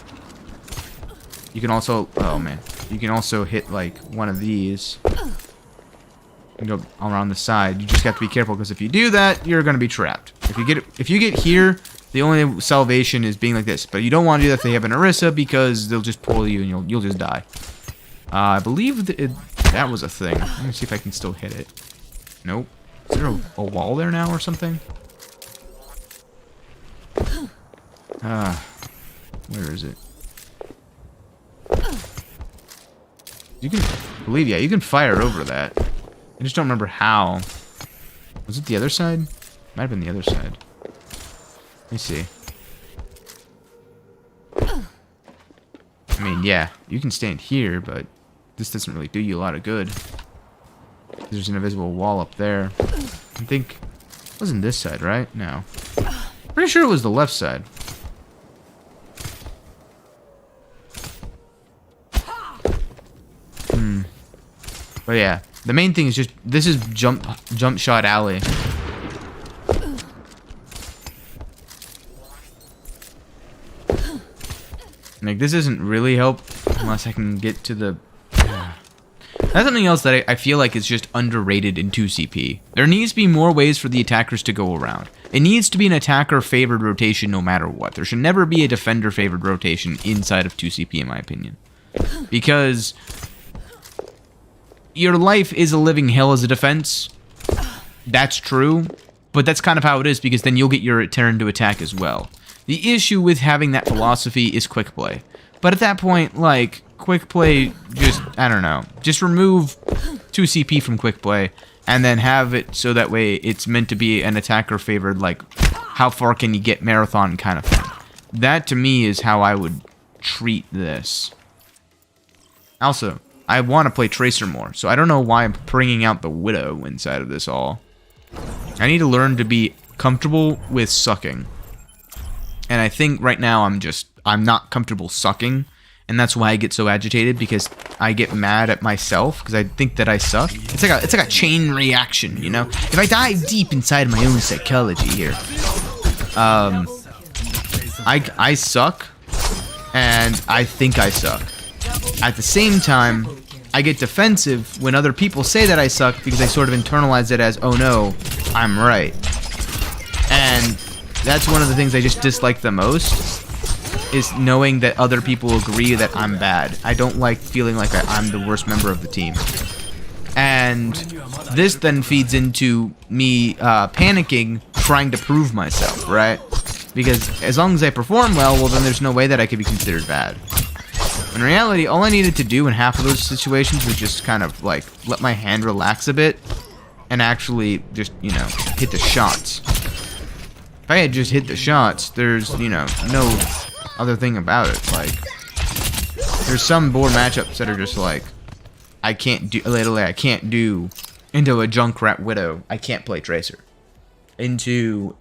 You can also... Oh, man. You can also hit, like, one of these. And go around the side. You just have to be careful, because if you do that, you're going to be trapped. If you get here, the only salvation is being like this. But you don't want to do that if they have an Orisa, because they'll just pull you and you'll just die. I believe that was a thing. Let me see if I can still hit it. Nope. Is there a wall there now or something? Where is it? You can believe, yeah, you can fire over that. I just don't remember how. Was it the other side? Might have been the other side. Let me see. I mean, yeah, you can stand here, but this doesn't really do you a lot of good. There's an invisible wall up there. I think it wasn't this side, right? No. Pretty sure it was the left side. But yeah, the main thing is just, this is jump shot alley. Like, this doesn't really help unless I can get to the... That's something else that I feel like is just underrated in 2CP. There needs to be more ways for the attackers to go around. It needs to be an attacker-favored rotation no matter what. There should never be a defender-favored rotation inside of 2CP, in my opinion. Because your life is a living hell as a defense. That's true. But that's kind of how it is, because then you'll get your turn to attack as well. The issue with having that philosophy is quick play. But at that point, like, quick play, just, I don't know. Just remove 2 CP from quick play, and then have it so that way it's meant to be an attacker favored, like, how far can you get marathon kind of thing. That, to me, is how I would treat this. Also, I want to play Tracer more, so I don't know why I'm bringing out the Widow inside of this all. I need to learn to be comfortable with sucking. And I think right now I'm not comfortable sucking, and that's why I get so agitated, because I get mad at myself because I think that I suck. It's like a chain reaction, you know? If I dive deep inside my own psychology here, I suck, and I think I suck. At the same time, I get defensive when other people say that I suck because I sort of internalize it as, oh no, I'm right. And that's one of the things I just dislike the most, is knowing that other people agree that I'm bad. I don't like feeling like I'm the worst member of the team. And this then feeds into me panicking, trying to prove myself, right? Because as long as I perform well, then there's no way that I could be considered bad. In reality, all I needed to do in half of those situations was just kind of, like, let my hand relax a bit and actually just, you know, hit the shots. If I had just hit the shots, there's, you know, no other thing about it. Like, there's some board matchups that are just like, I can't do, literally, I can't do into a Junkrat Widow. I can't play Tracer. Into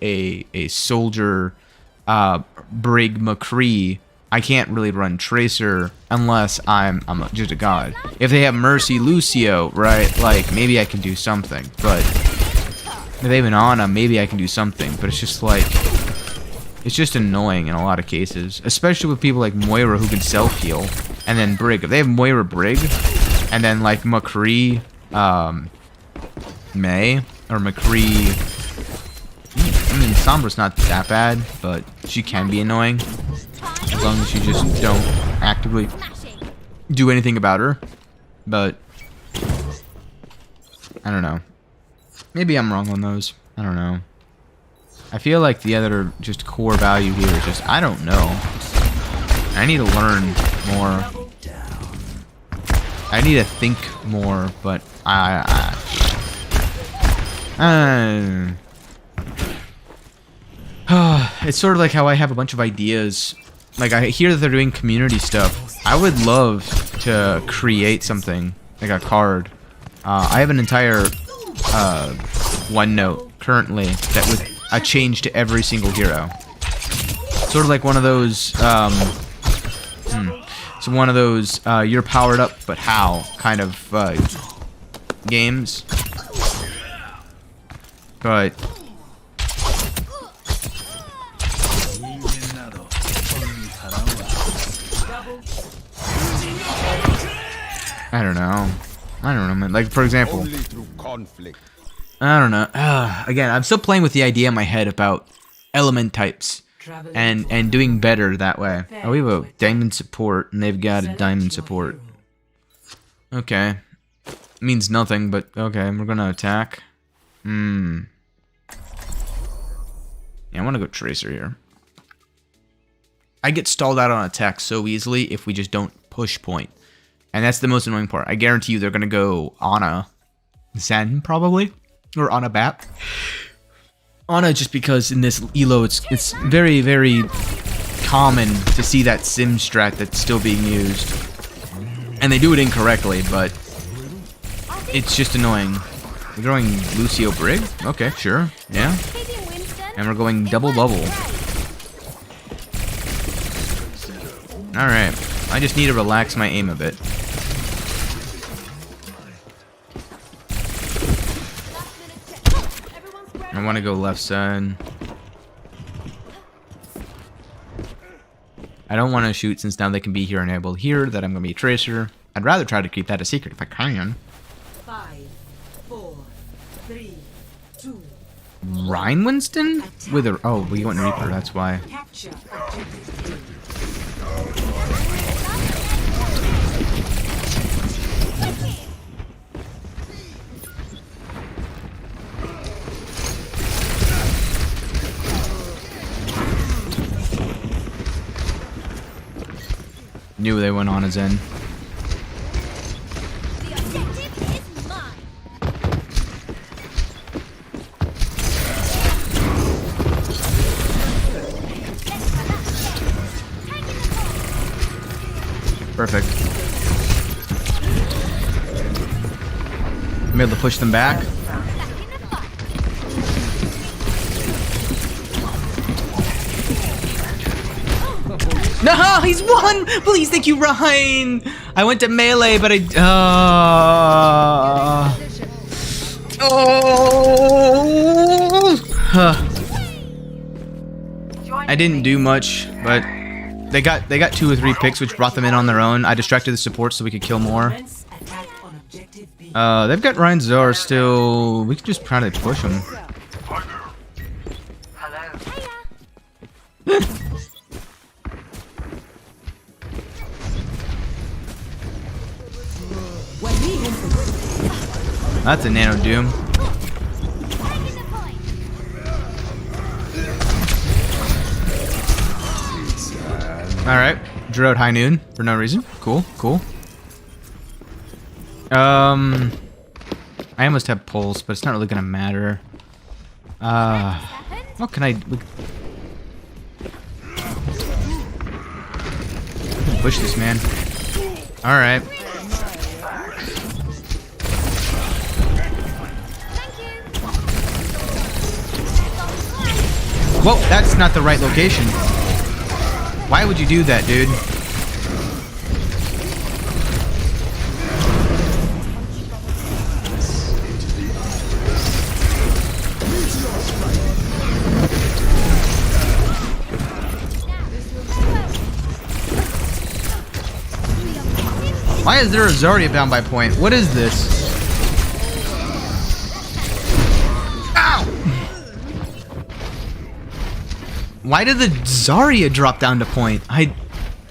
a soldier Brig McCree, I can't really run Tracer unless I'm just a god. If they have Mercy Lucio, right, like, maybe I can do something. But if they have an Ana, maybe I can do something. But it's just like, it's just annoying in a lot of cases. Especially with people like Moira who can self-heal. And then Brig. If they have Moira Brig, and then like McCree, May, or McCree, I mean, Sombra's not that bad, but she can be annoying. As long as you just don't actively do anything about her. But I don't know. Maybe I'm wrong on those. I don't know. I feel like the other just core value here is just, I don't know. I need to learn more. I need to think more, but it's sort of like how I have a bunch of ideas. Like, I hear that they're doing community stuff. I would love to create something, like a card. I have an entire OneNote currently that with a change to every single hero. Sort of like one of those, so one of those you're powered up, but how kind of games. But I don't know. Man. Like, for example, Only through conflict. I don't know. Again, I'm still playing with the idea in my head about element types and doing better that way. Oh, we have a diamond support, and they've got a diamond support. Okay. Means nothing, but okay, we're gonna attack. Yeah, I want to go Tracer here. I get stalled out on attack so easily if we just don't push point. And that's the most annoying part. I guarantee you they're gonna go Ana Zen, probably. Or Ana Bap. Ana, just because in this elo it's very, very common to see that sim strat that's still being used. And they do it incorrectly, but it's just annoying. We're throwing Lucio Brig? Okay, sure. Yeah. And we're going double bubble. Alright. I just need to relax my aim a bit. I want to go left side. I don't want to shoot since now they can be here and able to hear that I'm going to be a Tracer. I'd rather try to keep that a secret if I can. 5, 4, 3, 2. Ryan Winston? With a... Oh, we went Reaper, that's why. Capture objective. Knew they went on his end. The objective is mine. Perfect. I'm able to push them back. No, he's won! Please, thank you, Ryan! I went to melee, but I... I didn't do much, but they got 2 or 3 picks, which brought them in on their own. I distracted the support so we could kill more. Commence attack on objective B. They've got Ryan Zar still. We can just try to push him. Hello. That's a Nano Doom. Alright. Drew out High Noon for no reason. Cool, cool. I almost have pulse, but it's not really gonna matter. What can I... We can push this, man. Alright. Whoa, that's not the right location. Why would you do that, dude? Why is there a Zarya bound by point? What is this? Ow! Why did the Zarya drop down to point? I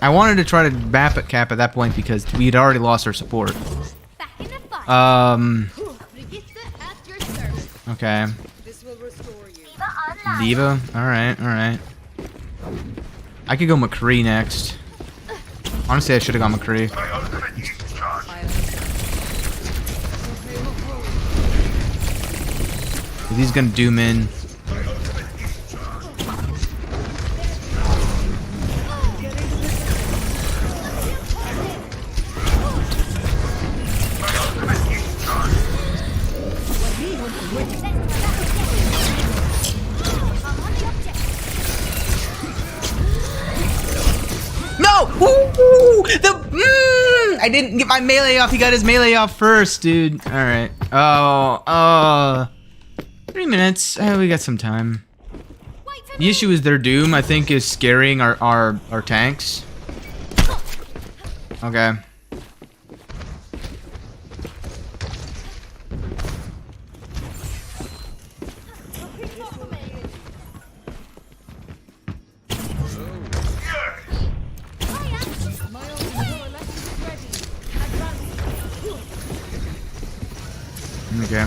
wanted to try to map at cap at that point because we had already lost our support. Back in the fight. Register at your service. Okay. This will restore you. Diva online. Diva? Alright, alright. I could go McCree next. Honestly, I should have gone McCree. My ultimate is charged. He's gonna doom in. No! Ooh, I didn't get my melee off. He got his melee off first, dude. All right. Oh, 3 minutes. We got some time. Wait for The issue is their doom, I think, is scaring our tanks. Okay. Okay.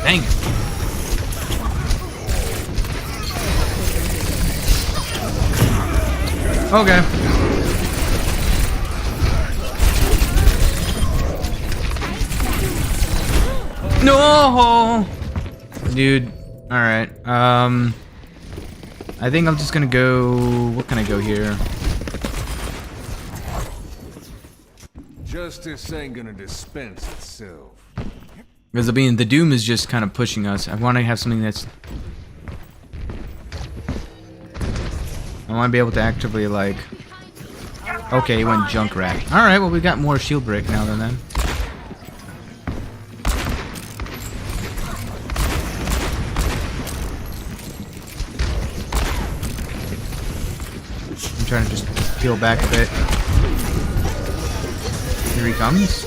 Dang. Okay. No, dude. All right. I think I'm just gonna go. What can I go here? Justice ain't gonna dispense itself. Because I mean, the doom is just kind of pushing us. I want to have something that's. I want to be able to actively like. Okay, he went Junkrat. All right. Well, we got more shield break now than then. I'm trying to just peel back a bit. Here he comes.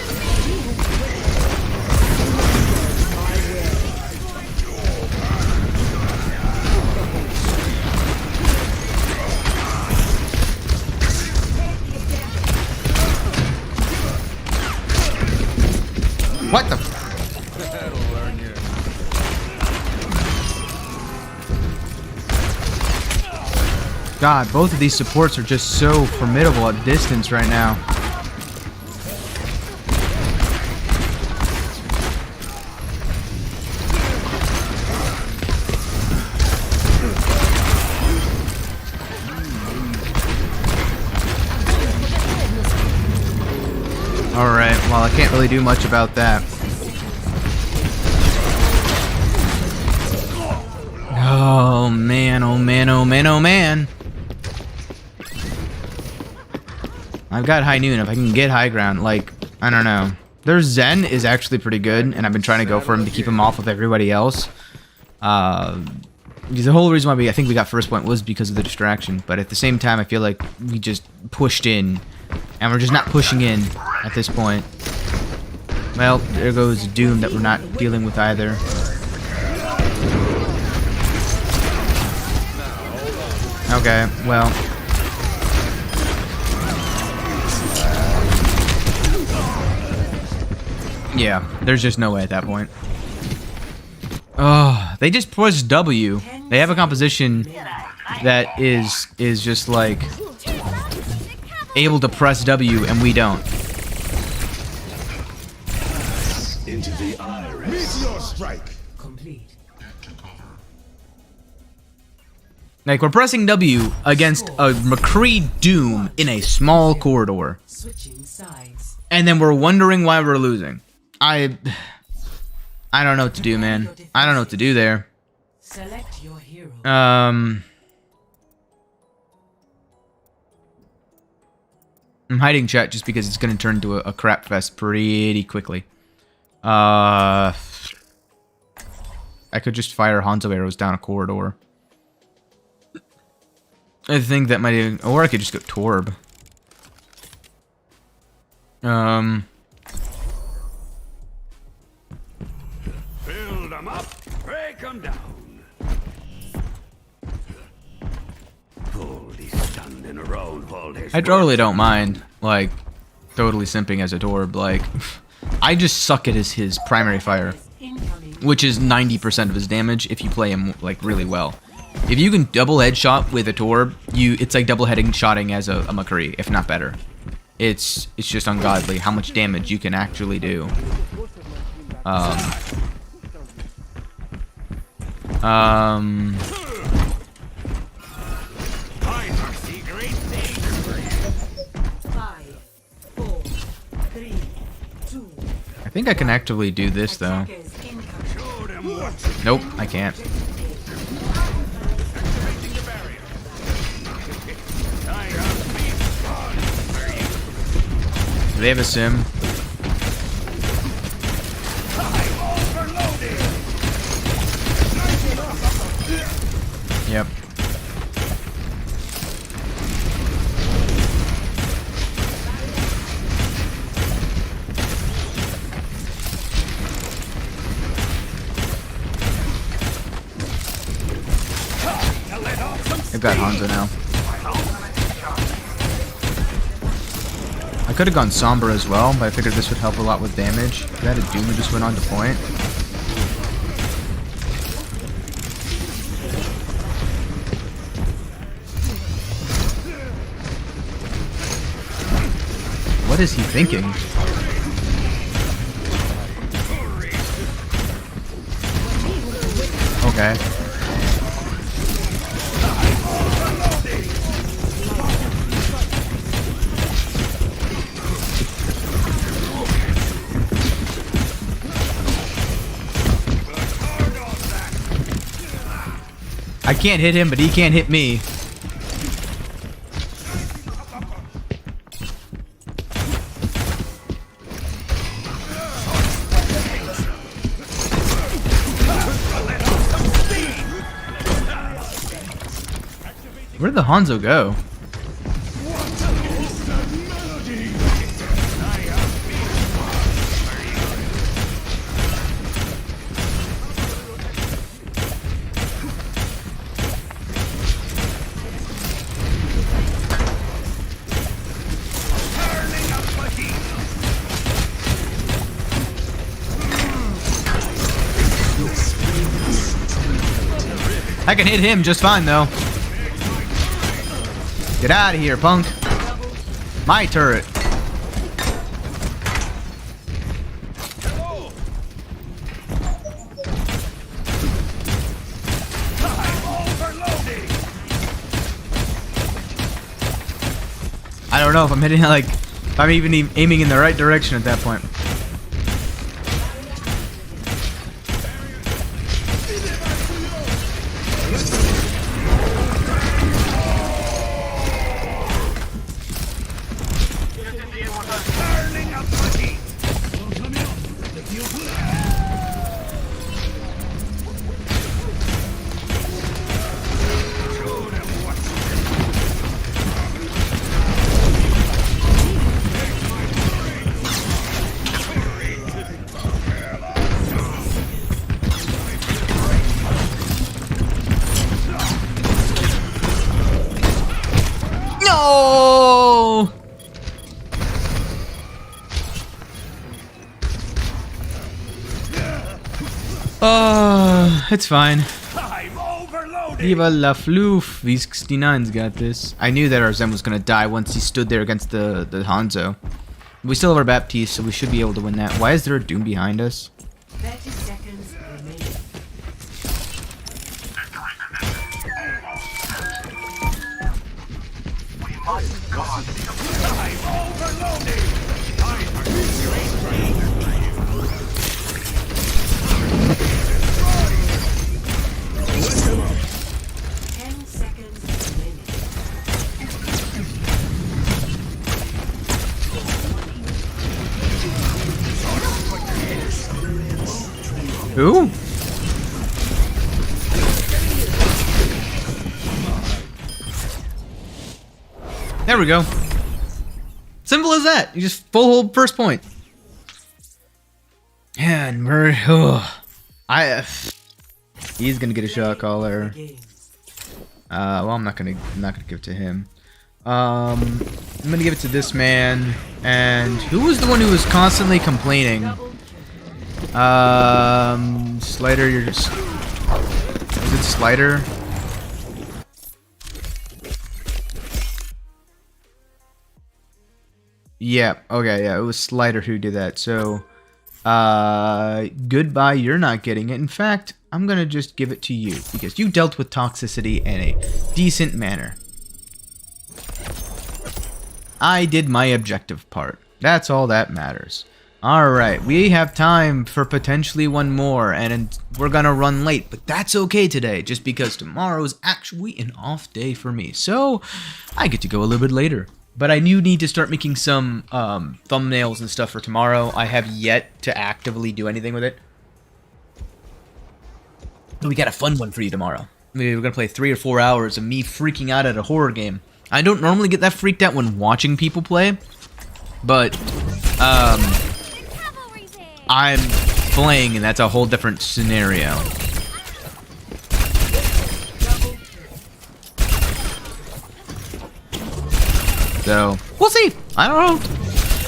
What the? That'll learn you. God, both of these supports are just so formidable at distance right now. Alright, well, I can't really do much about that. Oh man, oh man, oh man, oh man. I've got high noon. If I can get high ground, like, I don't know. Their Zen is actually pretty good, and I've been trying to go for him to keep him off of everybody else. Because the whole reason why I think we got first point was because of the distraction. But at the same time, I feel like we just pushed in. And we're just not pushing in at this point. Well, there goes Doom that we're not dealing with either. Okay, well. Yeah, there's just no way at that point. Oh, they just pushed W. They have a composition that is just like able to press W, and we don't. Into the iris. Meteor strike. Complete. Like, we're pressing W against a McCree Doom in a small corridor. Switching sides. And then we're wondering why we're losing. I don't know what to do, man. I don't know what to do there. Select your hero. I'm hiding chat just because it's going to turn into a crap fest pretty quickly. I could just fire Hanzo arrows down a corridor. I think that might even... Or I could just go Torb. Build them up, break them down. Pull these standing around all this. I totally don't mind, like, totally simping as a Torb. Like, I just suck at his primary fire, which is 90% of his damage if you play him, like, really well. If you can double headshot with a Torb, it's like double headshotting as a McCree, if not better. It's just ungodly how much damage you can actually do. I think I can actively do this though. Nope, I can't. Do they have a sim? Yep. They've got Hanzo now. I could have gone Sombra as well, but I figured this would help a lot with damage. If I had a Doom who just went on to point. What is he thinking? Okay. I can't hit him, but he can't hit me. Where did the Hanzo go? I can hit him just fine, though. Get out of here, punk. My turret. I don't know if I'm hitting, like, if I'm even aiming in the right direction at that point. No! It's fine. Viva la floof. V69's got this. I knew that our Zen was gonna die once he stood there against the Hanzo. We still have our Baptiste, so we should be able to win that. Why is there a Doom behind us? 30 seconds remaining. We must guard the Who? There we go. Simple as that. You just full hold first point. Yeah, and we're he's gonna get a shot caller. Well, I'm not gonna give it to him. I'm gonna give it to this man. And who was the one who was constantly complaining? Slider, you're just... Is it Slider? Yeah, okay, yeah, it was Slider who did that, so... goodbye, you're not getting it. In fact, I'm gonna just give it to you, because you dealt with toxicity in a decent manner. I did my objective part. That's all that matters. Alright, we have time for potentially one more, and we're gonna run late, but that's okay today, just because tomorrow's actually an off day for me, so I get to go a little bit later. But I do need to start making some thumbnails and stuff for tomorrow. I have yet to actively do anything with it. But we got a fun one for you tomorrow. We're gonna play 3 or 4 hours of me freaking out at a horror game. I don't normally get that freaked out when watching people play, but I'm playing, and that's a whole different scenario. So, we'll see. I don't know.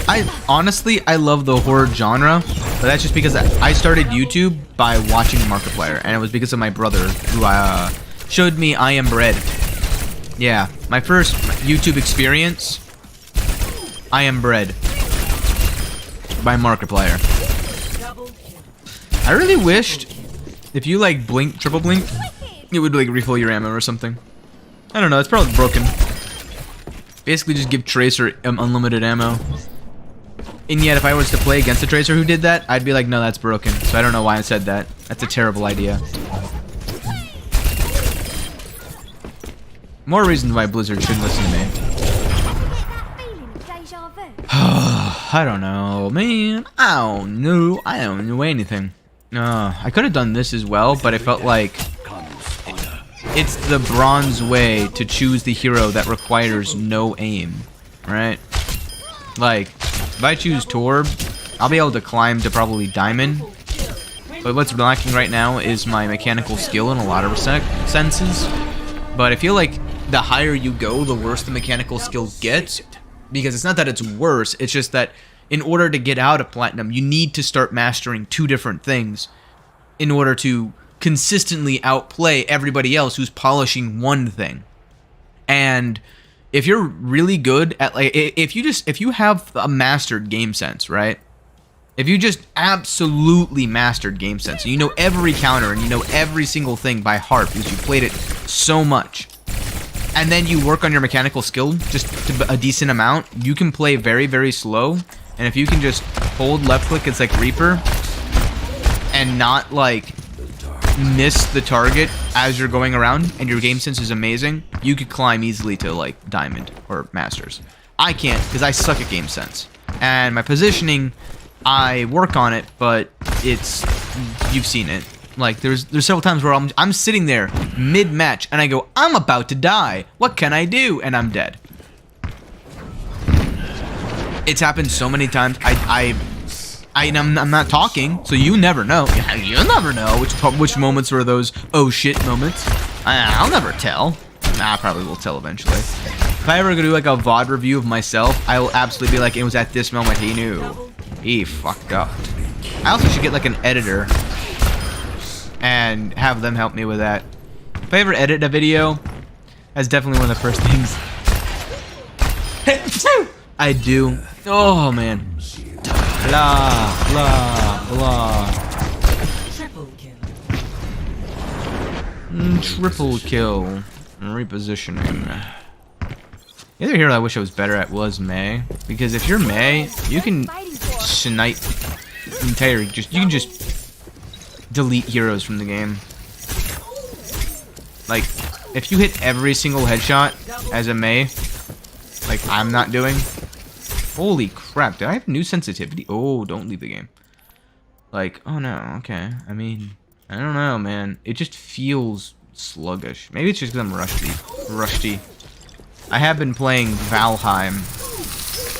I love the horror genre, but that's just because I started YouTube by watching Markiplier, and it was because of my brother who showed me I Am Bread. Yeah, my first YouTube experience, I Am Bread by Markiplier. I really wished if you like blink, triple blink, it would like refill your ammo or something. I don't know, it's probably broken. Basically just give Tracer unlimited ammo. And yet if I was to play against a Tracer who did that, I'd be like, no, that's broken. So I don't know why I said that. That's a terrible idea. More reason why Blizzard shouldn't listen to me. I don't know, man. I don't know anything. I could have done this as well, but I felt like it's the bronze way to choose the hero that requires no aim, right? Like, if I choose Torb, I'll be able to climb to probably Diamond. But what's lacking right now is my mechanical skill in a lot of senses. But I feel like the higher you go, the worse the mechanical skill gets. Because it's not that it's worse, it's just that in order to get out of Platinum, you need to start mastering 2 different things in order to consistently outplay everybody else who's polishing one thing. And if you're really good at, like, if you have a mastered game sense, right? If you just absolutely mastered game sense, and you know every counter and you know every single thing by heart because you played it so much, and then you work on your mechanical skill just to a decent amount, you can play very, very slow. And if you can just hold left click, it's like Reaper, and not like miss the target as you're going around, and your game sense is amazing, you could climb easily to like Diamond or Masters. I can't because I suck at game sense. And my positioning, I work on it, but it's, you've seen it. Like there's several times where I'm sitting there mid-match and I go, I'm about to die. What can I do? And I'm dead. It's happened so many times. I'm not talking, so you never know. You'll never know which moments were those oh shit moments. I'll never tell. I probably will tell eventually. If I ever do like a VOD review of myself, I will absolutely be like, it was at this moment he knew. He fucked up. I also should get like an editor and have them help me with that. If I ever edit a video, that's definitely one of the first things I do. Oh man. Blah, blah, blah. Triple kill. Triple kill. Repositioning. The other hero I wish I was better at was Mei. Because if you're Mei, you can snipe entire, you can just delete heroes from the game. Like, if you hit every single headshot as a Mei, like I'm not doing. Holy crap, do I have new sensitivity? Oh, don't leave the game. Like, oh no, okay. I mean, I don't know, man. It just feels sluggish. Maybe it's just because I'm rusty. I have been playing Valheim.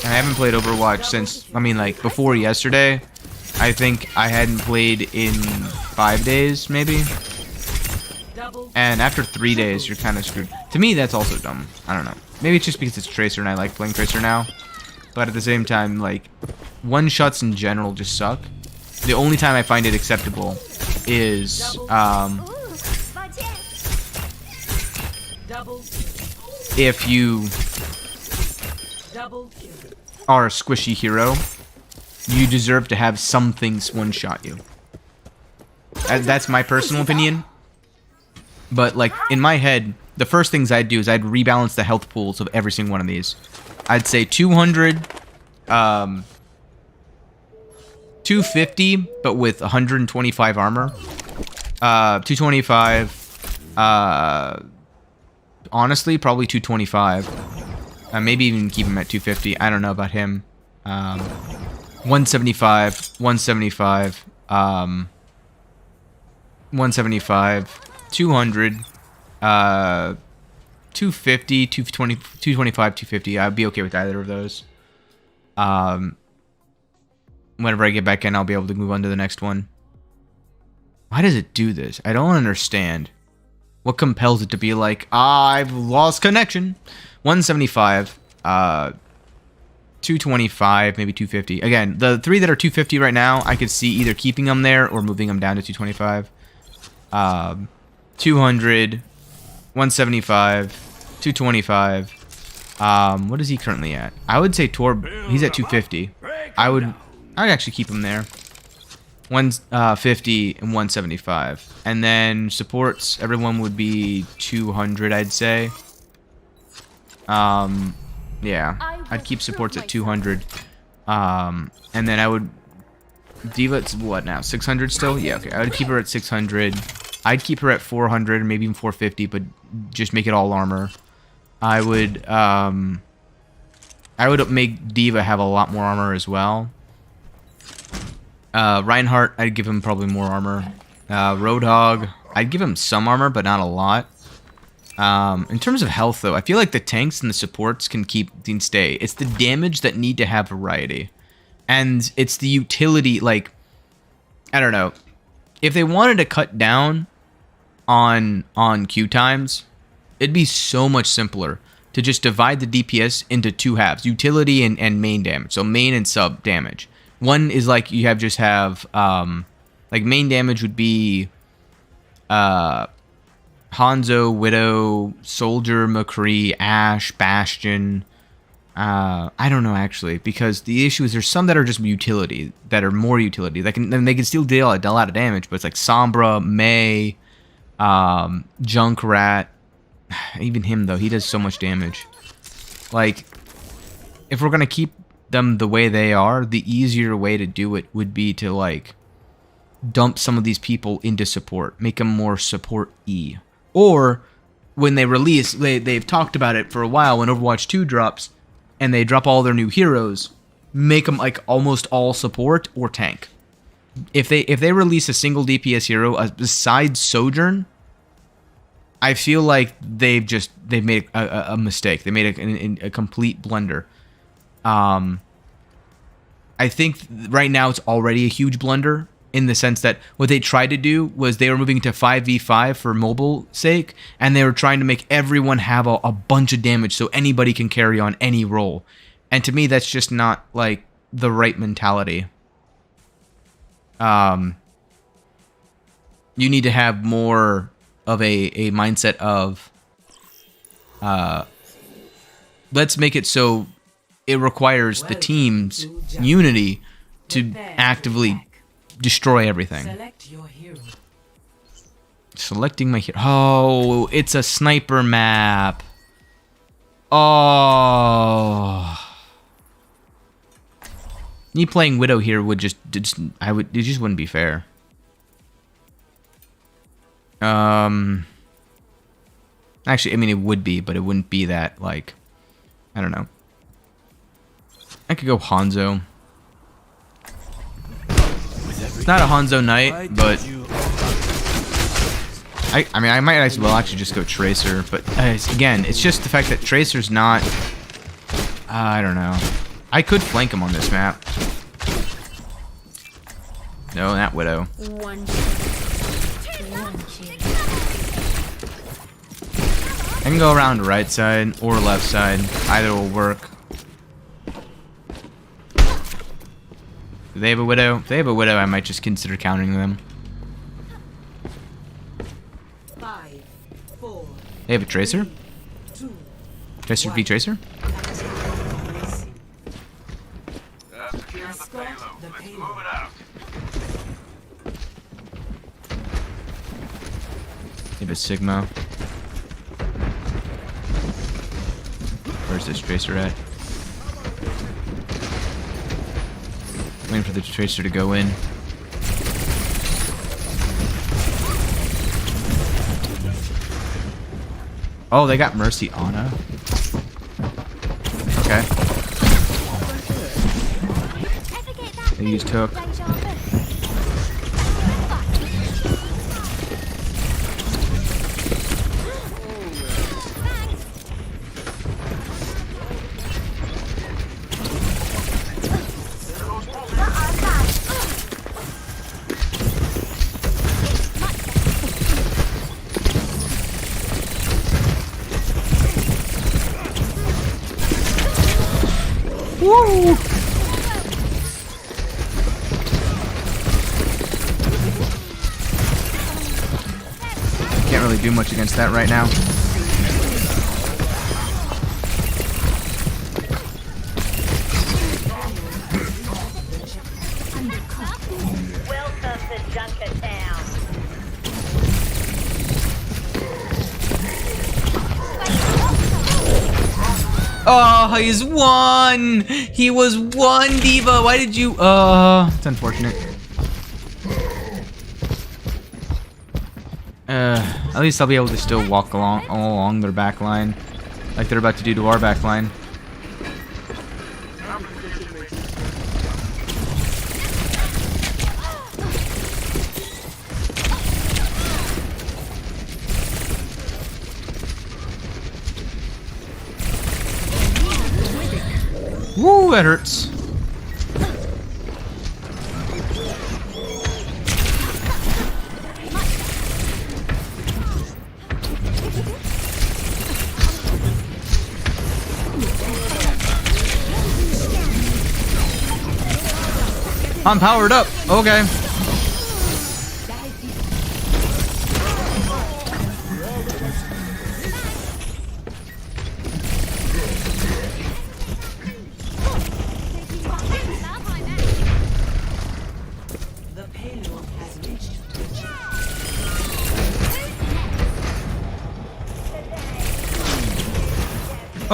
And I haven't played Overwatch since, I mean, like, before yesterday. I think I hadn't played in 5 days, maybe. And after 3 days, you're kind of screwed. To me, that's also dumb. I don't know. Maybe it's just because it's Tracer and I like playing Tracer now. But at the same time, like, one-shots in general just suck. The only time I find it acceptable is, if you are a squishy hero, you deserve to have some things one-shot you. That's my personal opinion. But, like, in my head, the first things I'd do is I'd rebalance the health pools of every single one of these. I'd say 200, 250, but with 125 armor. 225, honestly, probably 225. Maybe even keep him at 250. I don't know about him. 175, 175, 175, 200, 250, 220, 225, 250. I'd be okay with either of those. Whenever I get back in, I'll be able to move on to the next one. Why does it do this? I don't understand. What compels it to be like, I've lost connection? 175, 225, maybe 250. Again, the three that are 250 right now, I could see either keeping them there or moving them down to 225. 200, 175, 225. What is he currently at? I would say Torb, he's at 250. I'd actually keep him there. 150 and 175. And then supports, everyone would be 200, I'd say. Yeah, I'd keep supports at 200. And then I would... D.Live's what now? 600 still? Yeah, okay. I would keep her at 600. I'd keep her at 400, maybe even 450, but just make it all armor. I would make D.Va have a lot more armor as well. Reinhardt, I'd give him probably more armor. Roadhog, I'd give him some armor, but not a lot. In terms of health, though, I feel like the tanks and the supports can stay. It's the damage that need to have variety. And it's the utility, like, I don't know. If they wanted to cut down on Q times, it'd be so much simpler to just divide the DPS into two halves, utility and main damage. So main and sub damage. One is like you just have like main damage would be Hanzo, Widow, Soldier, McCree, Ashe, Bastion. I don't know actually, because the issue is there's some that are just utility, that are more utility. They can still deal a lot of damage, but it's like Sombra, Mei, Junkrat. Even him though, he does so much damage. Like, if we're gonna keep them the way they are, the easier way to do it would be to like dump some of these people into support, make them more support-y. Or when they release, they've talked about it for a while. When Overwatch 2 drops, and they drop all their new heroes, make them like almost all support or tank. If they release a single DPS hero besides Sojourn, I feel like they've made a mistake. They made a complete blunder. I think right now it's already a huge blunder, in the sense that what they tried to do was they were moving to 5v5 for mobile sake, and they were trying to make everyone have a bunch of damage so anybody can carry on any role. And to me, that's just not like the right mentality. You need to have more of a mindset of let's make it so it requires the team's unity to actively destroy everything. Select your hero. Selecting my hero. Oh, it's a sniper map. Oh. Me playing Widow here would it just wouldn't be fair. Actually, I mean, it would be, but it wouldn't be that, like, I don't know. I could go Hanzo. It's not a Hanzo night, but I mean, I might as well actually just go Tracer. But again, it's just the fact that Tracer's not. I don't know. I could flank him on this map. No, not Widow. I can go around right side or left side. Either will work. Do they have a Widow? If they have a Widow, I might just consider countering them. 5, 4, They have a Tracer? 2, Tracer v Tracer? escort the payload. They have a Sigma. Where's this Tracer at? Waiting for the Tracer to go in. Oh, they got Mercy Ana. Okay. They used Hook. Woo! Can't really do much against that right now. Welcome to Junkertown. Oh, he's one! He was one, Diva! Why did you... it's unfortunate. At least I'll be able to still walk along their back line, like they're about to do to our back line. Woo, that hurts. I'm powered up. Okay.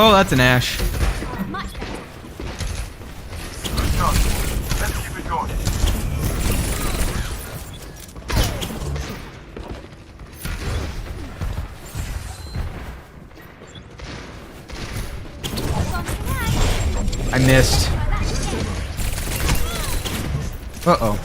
Oh, that's an Ash. Much better. Good job. Let's keep it going. I missed. Uh-oh.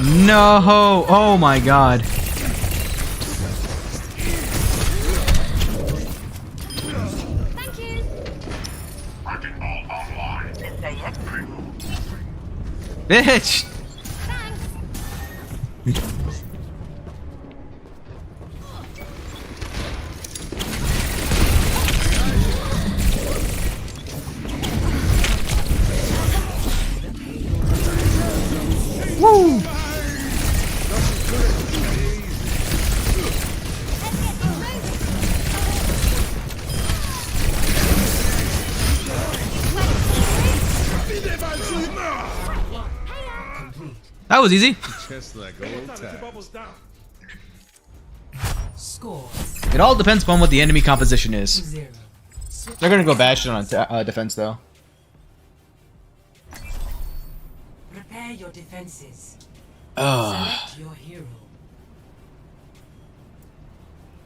No! Oh my god. Thank you. Bitch! Thanks. Woo! That was easy. Just like old times. Score It all depends upon what the enemy composition is. 0. They're gonna go Bastion on defense though. Prepare your defenses. Ugh. Select your hero.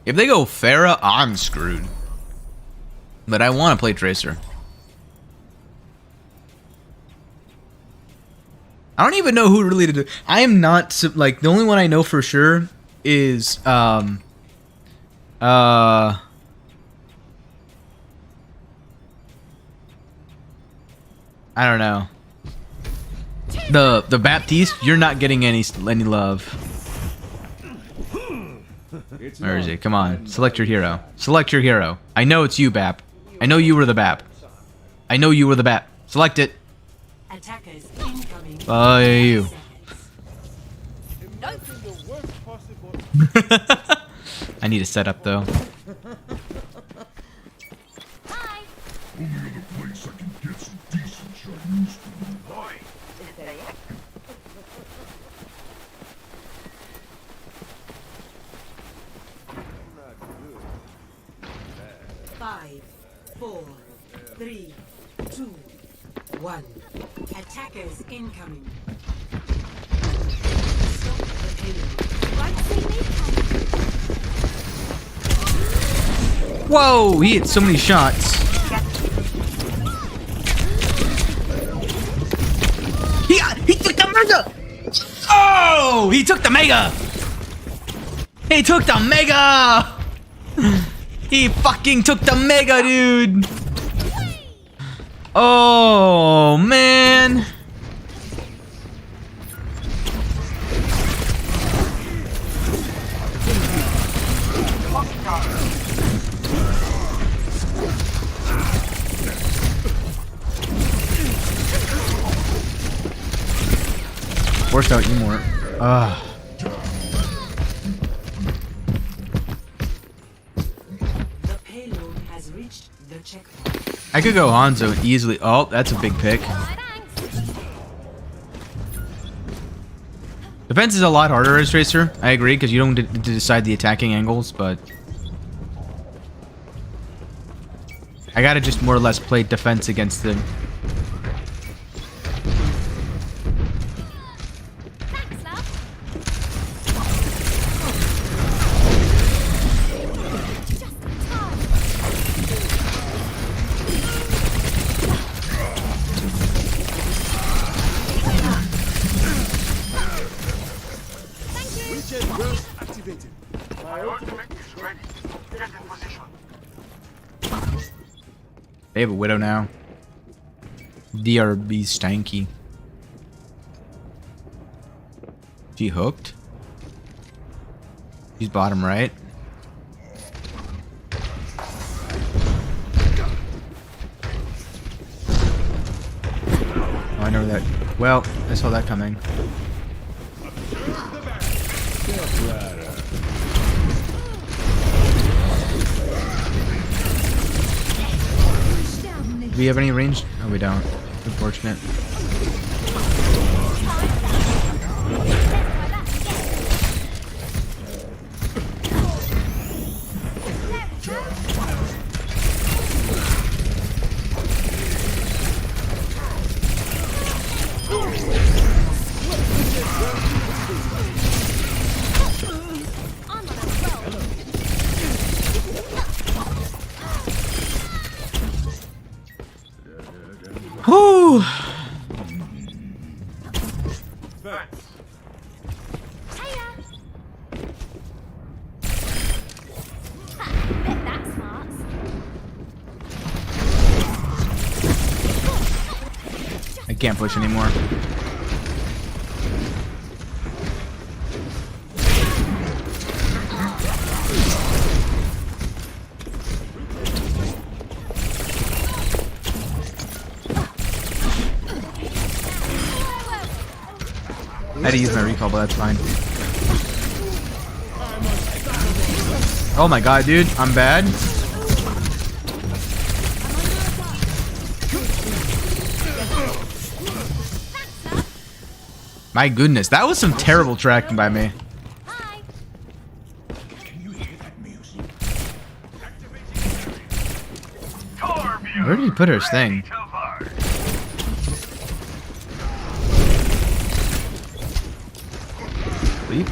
If they go Pharah, I'm screwed. But I want to play Tracer. I don't even know who really to do. I am not like the only one I know for sure is I don't know. The Baptiste, you're not getting any love. Where is he? Come on, select your hero. Select your hero. I know it's you, Bap. I know you were the Bap. I know you were the Bap. Select it. Attackers incoming. You. I need a setup though. Hi. Five, 4, 3, 2, 1. Attackers incoming. Stop the payload. Won't see me coming. Whoa! He hit so many shots. He took the mega. Oh! He took the mega. He took the mega. He fucking took the mega, dude. Oh man. Forced out you more. The payload has reached the checkpoint. I could go Hanzo easily. Oh, that's a big pick. Thanks. Defense is a lot harder as Tracer. I agree, because you don't get to decide the attacking angles, but I gotta just more or less play defense against them. Thanks, love. Just in time. Activated. My ultimate is ready. Get in position. They have a Widow now. DRB stanky. She hooked? She's bottom right. Oh, I know that. Well, I saw that coming. Do we have any range? No, we don't. Unfortunate. Whew. I can't push anymore. I had to use my recall, but that's fine. Oh my god, dude, I'm bad. My goodness, that was some terrible tracking by me. Where did he put his thing? Leap.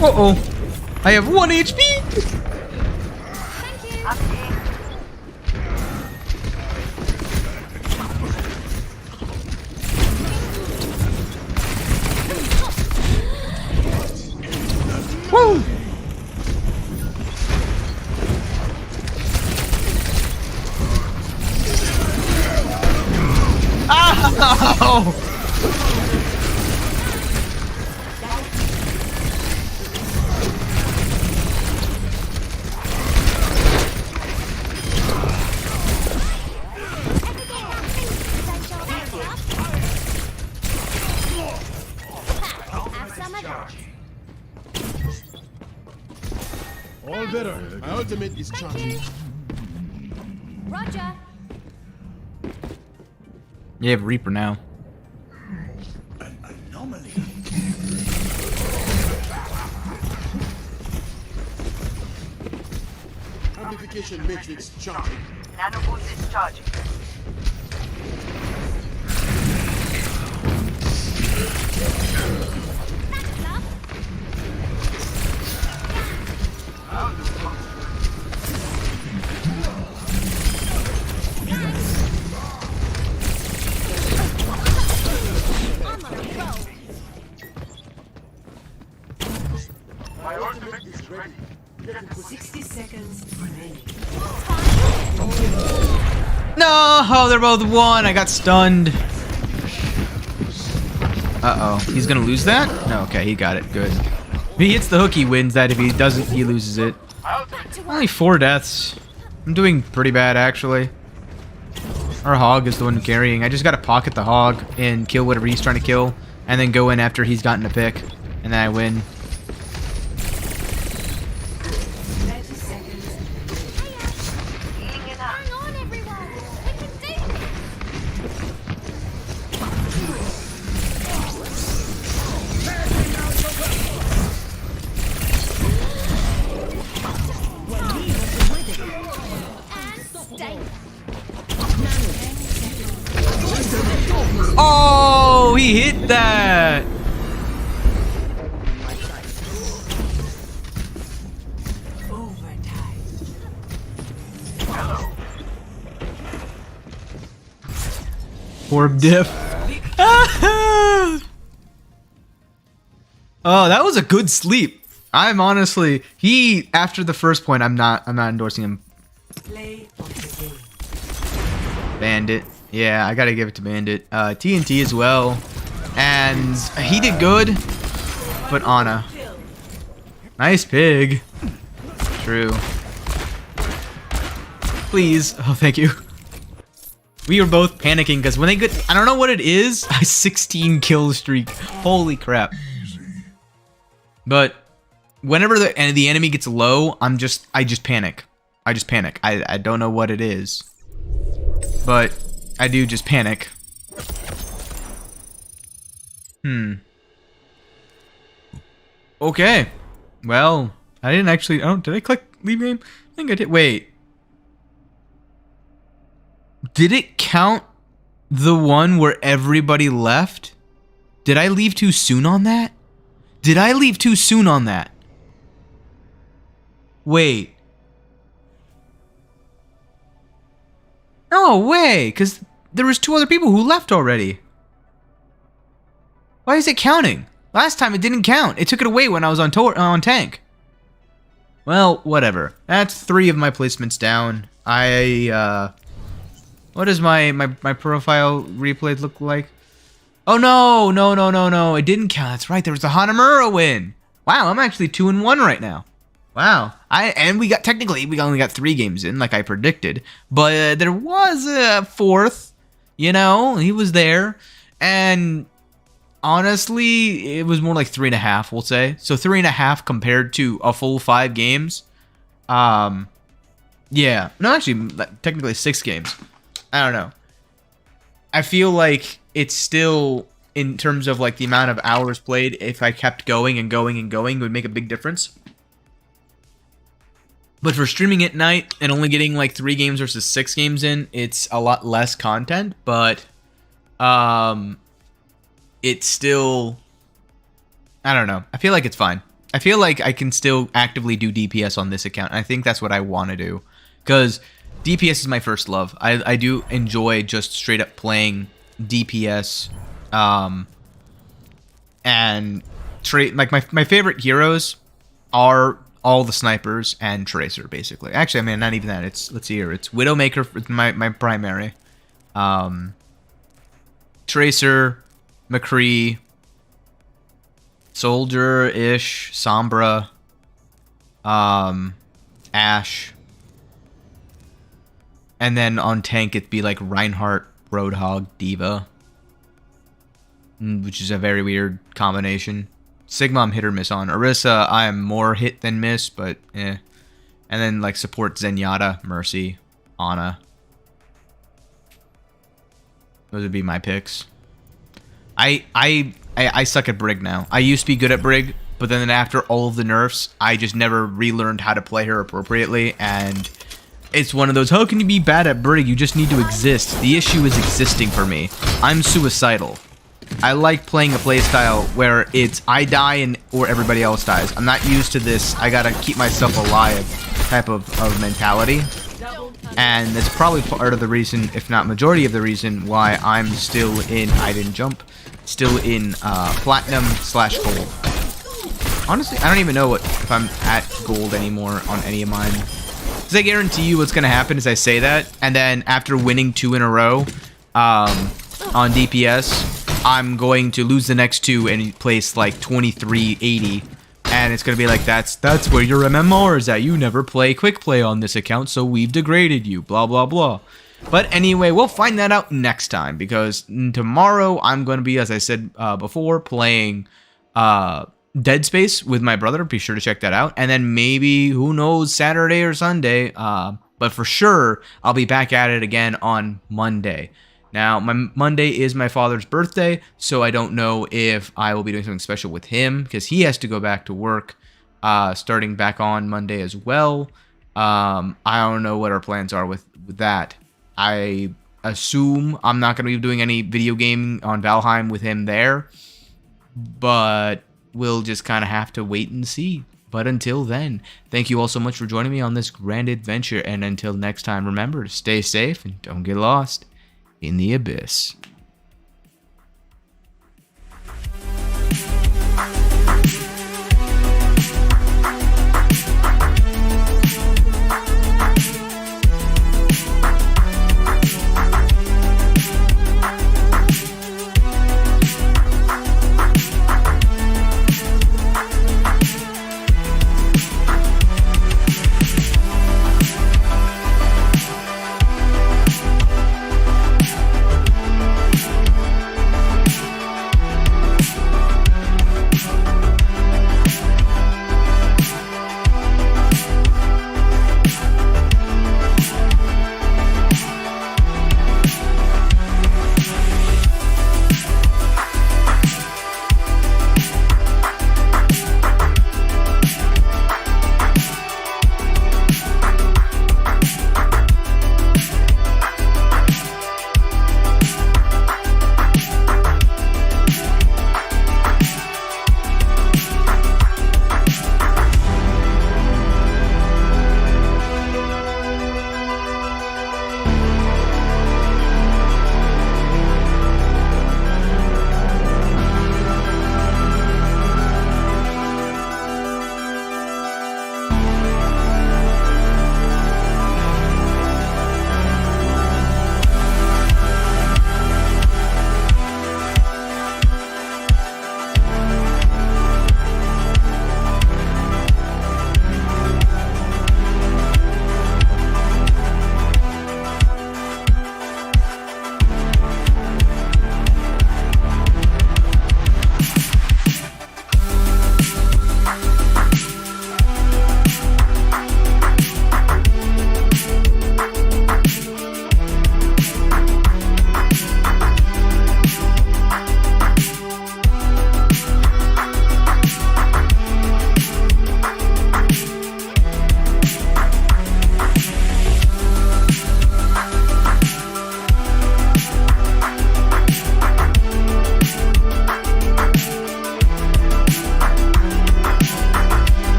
Uh-oh. I have 1 HP! Woo! Ow! All better. My ultimate is charging. Roger. You have Reaper now. An anomaly. Amplification matrix charging. Nanoboost is charging. My ultimate is ready. 60 seconds remaining. No, oh, they're both 1. I got stunned. Uh-oh. He's gonna lose that? No, okay, he got it. Good. If he hits the hook, he wins that. If he doesn't, he loses it. Only 4 deaths. I'm doing pretty bad, actually. Our hog is the one carrying. I just gotta pocket the hog and kill whatever he's trying to kill, and then go in after he's gotten a pick, and then I win. 30 seconds. Hang on, everyone. We can do this. And stay. Oh, he hit that. Overtime. Orb diff. Oh, that was a good sleep. I'm honestly, after the first point, I'm not endorsing him. Play of the game. Bandit. Yeah, I gotta give it to Bandit. TNT as well. And he did good. But Ana. Nice pig. True. Please. Oh, thank you. We were both panicking because when they get, I don't know what it is, a 16 kill streak. Holy crap. But whenever the enemy gets low, I just panic. I just panic. I don't know what it is, but I do just panic. Okay. Well, I didn't actually. Oh, did I click leave game? I think I did. Wait. Did it count the one where everybody left? Did I leave too soon on that? Did I leave too soon on that? Wait. No way, because there was 2 other people who left already. Why is it counting? Last time it didn't count. It took it away when I was on tank. Well, whatever. That's 3 of my placements down. What does my profile replay look like? Oh no! It didn't count. That's right. There was a Hanamura win. Wow, I'm actually 2-1 right now. Wow. And we only got 3 games in, like I predicted. But there was a 4th. You know, he was there, and honestly, it was more like 3.5. We'll say so. 3.5 compared to a full 5 games. Yeah. No, actually, technically 6 games. I don't know. I feel like it's still, in terms of like the amount of hours played, if I kept going and going and going, it would make a big difference. But for streaming at night and only getting like 3 games versus 6 games in, it's a lot less content, but it's still, I don't know. I feel like it's fine. I feel like I can still actively do DPS on this account. And I think that's what I want to do, because DPS is my first love. I do enjoy just straight up playing DPS, and like my favorite heroes are all the snipers and Tracer, basically. Actually, I mean, not even that. Let's see here. It's Widowmaker, it's my primary. Tracer, McCree, Soldier-ish, Sombra, Ashe. And then on tank, it'd be like Reinhardt, Roadhog, D.Va, which is a very weird combination. Sigma, I'm hit or miss on. Orisa, I'm more hit than miss, but eh. And then like support Zenyatta, Mercy, Ana. Those would be my picks. I suck at Brig now. I used to be good at Brig, but then after all of the nerfs, I just never relearned how to play her appropriately, and it's one of those, how can you be bad at Brig? You just need to exist. The issue is existing for me. I'm suicidal. I like playing a playstyle where it's I die or everybody else dies. I'm not used to this I gotta keep myself alive type of mentality. And that's probably part of the reason, if not majority of the reason, why I'm still in, I didn't jump, still in Platinum/Gold. Honestly, I don't even know if I'm at Gold anymore on any of mine. Because I guarantee you what's going to happen is I say that, and then after winning 2 in a row on DPS, I'm going to lose the next 2 and place like 2380. And it's going to be like, that's where your MMR is at. You never play quick play on this account, so we've degraded you, blah, blah, blah. But anyway, we'll find that out next time, because tomorrow I'm going to be, as I said before, playing Dead Space with my brother. Be sure to check that out. And then maybe, who knows, Saturday or Sunday. But for sure, I'll be back at it again on Monday. Now, my Monday is my father's birthday, so I don't know if I will be doing something special with him, because he has to go back to work starting back on Monday as well. I don't know what our plans are with that. I assume I'm not going to be doing any video gaming on Valheim with him there, but we'll just kind of have to wait and see. But until then, thank you all so much for joining me on this grand adventure, and until next time, remember to stay safe and don't get lost in the abyss.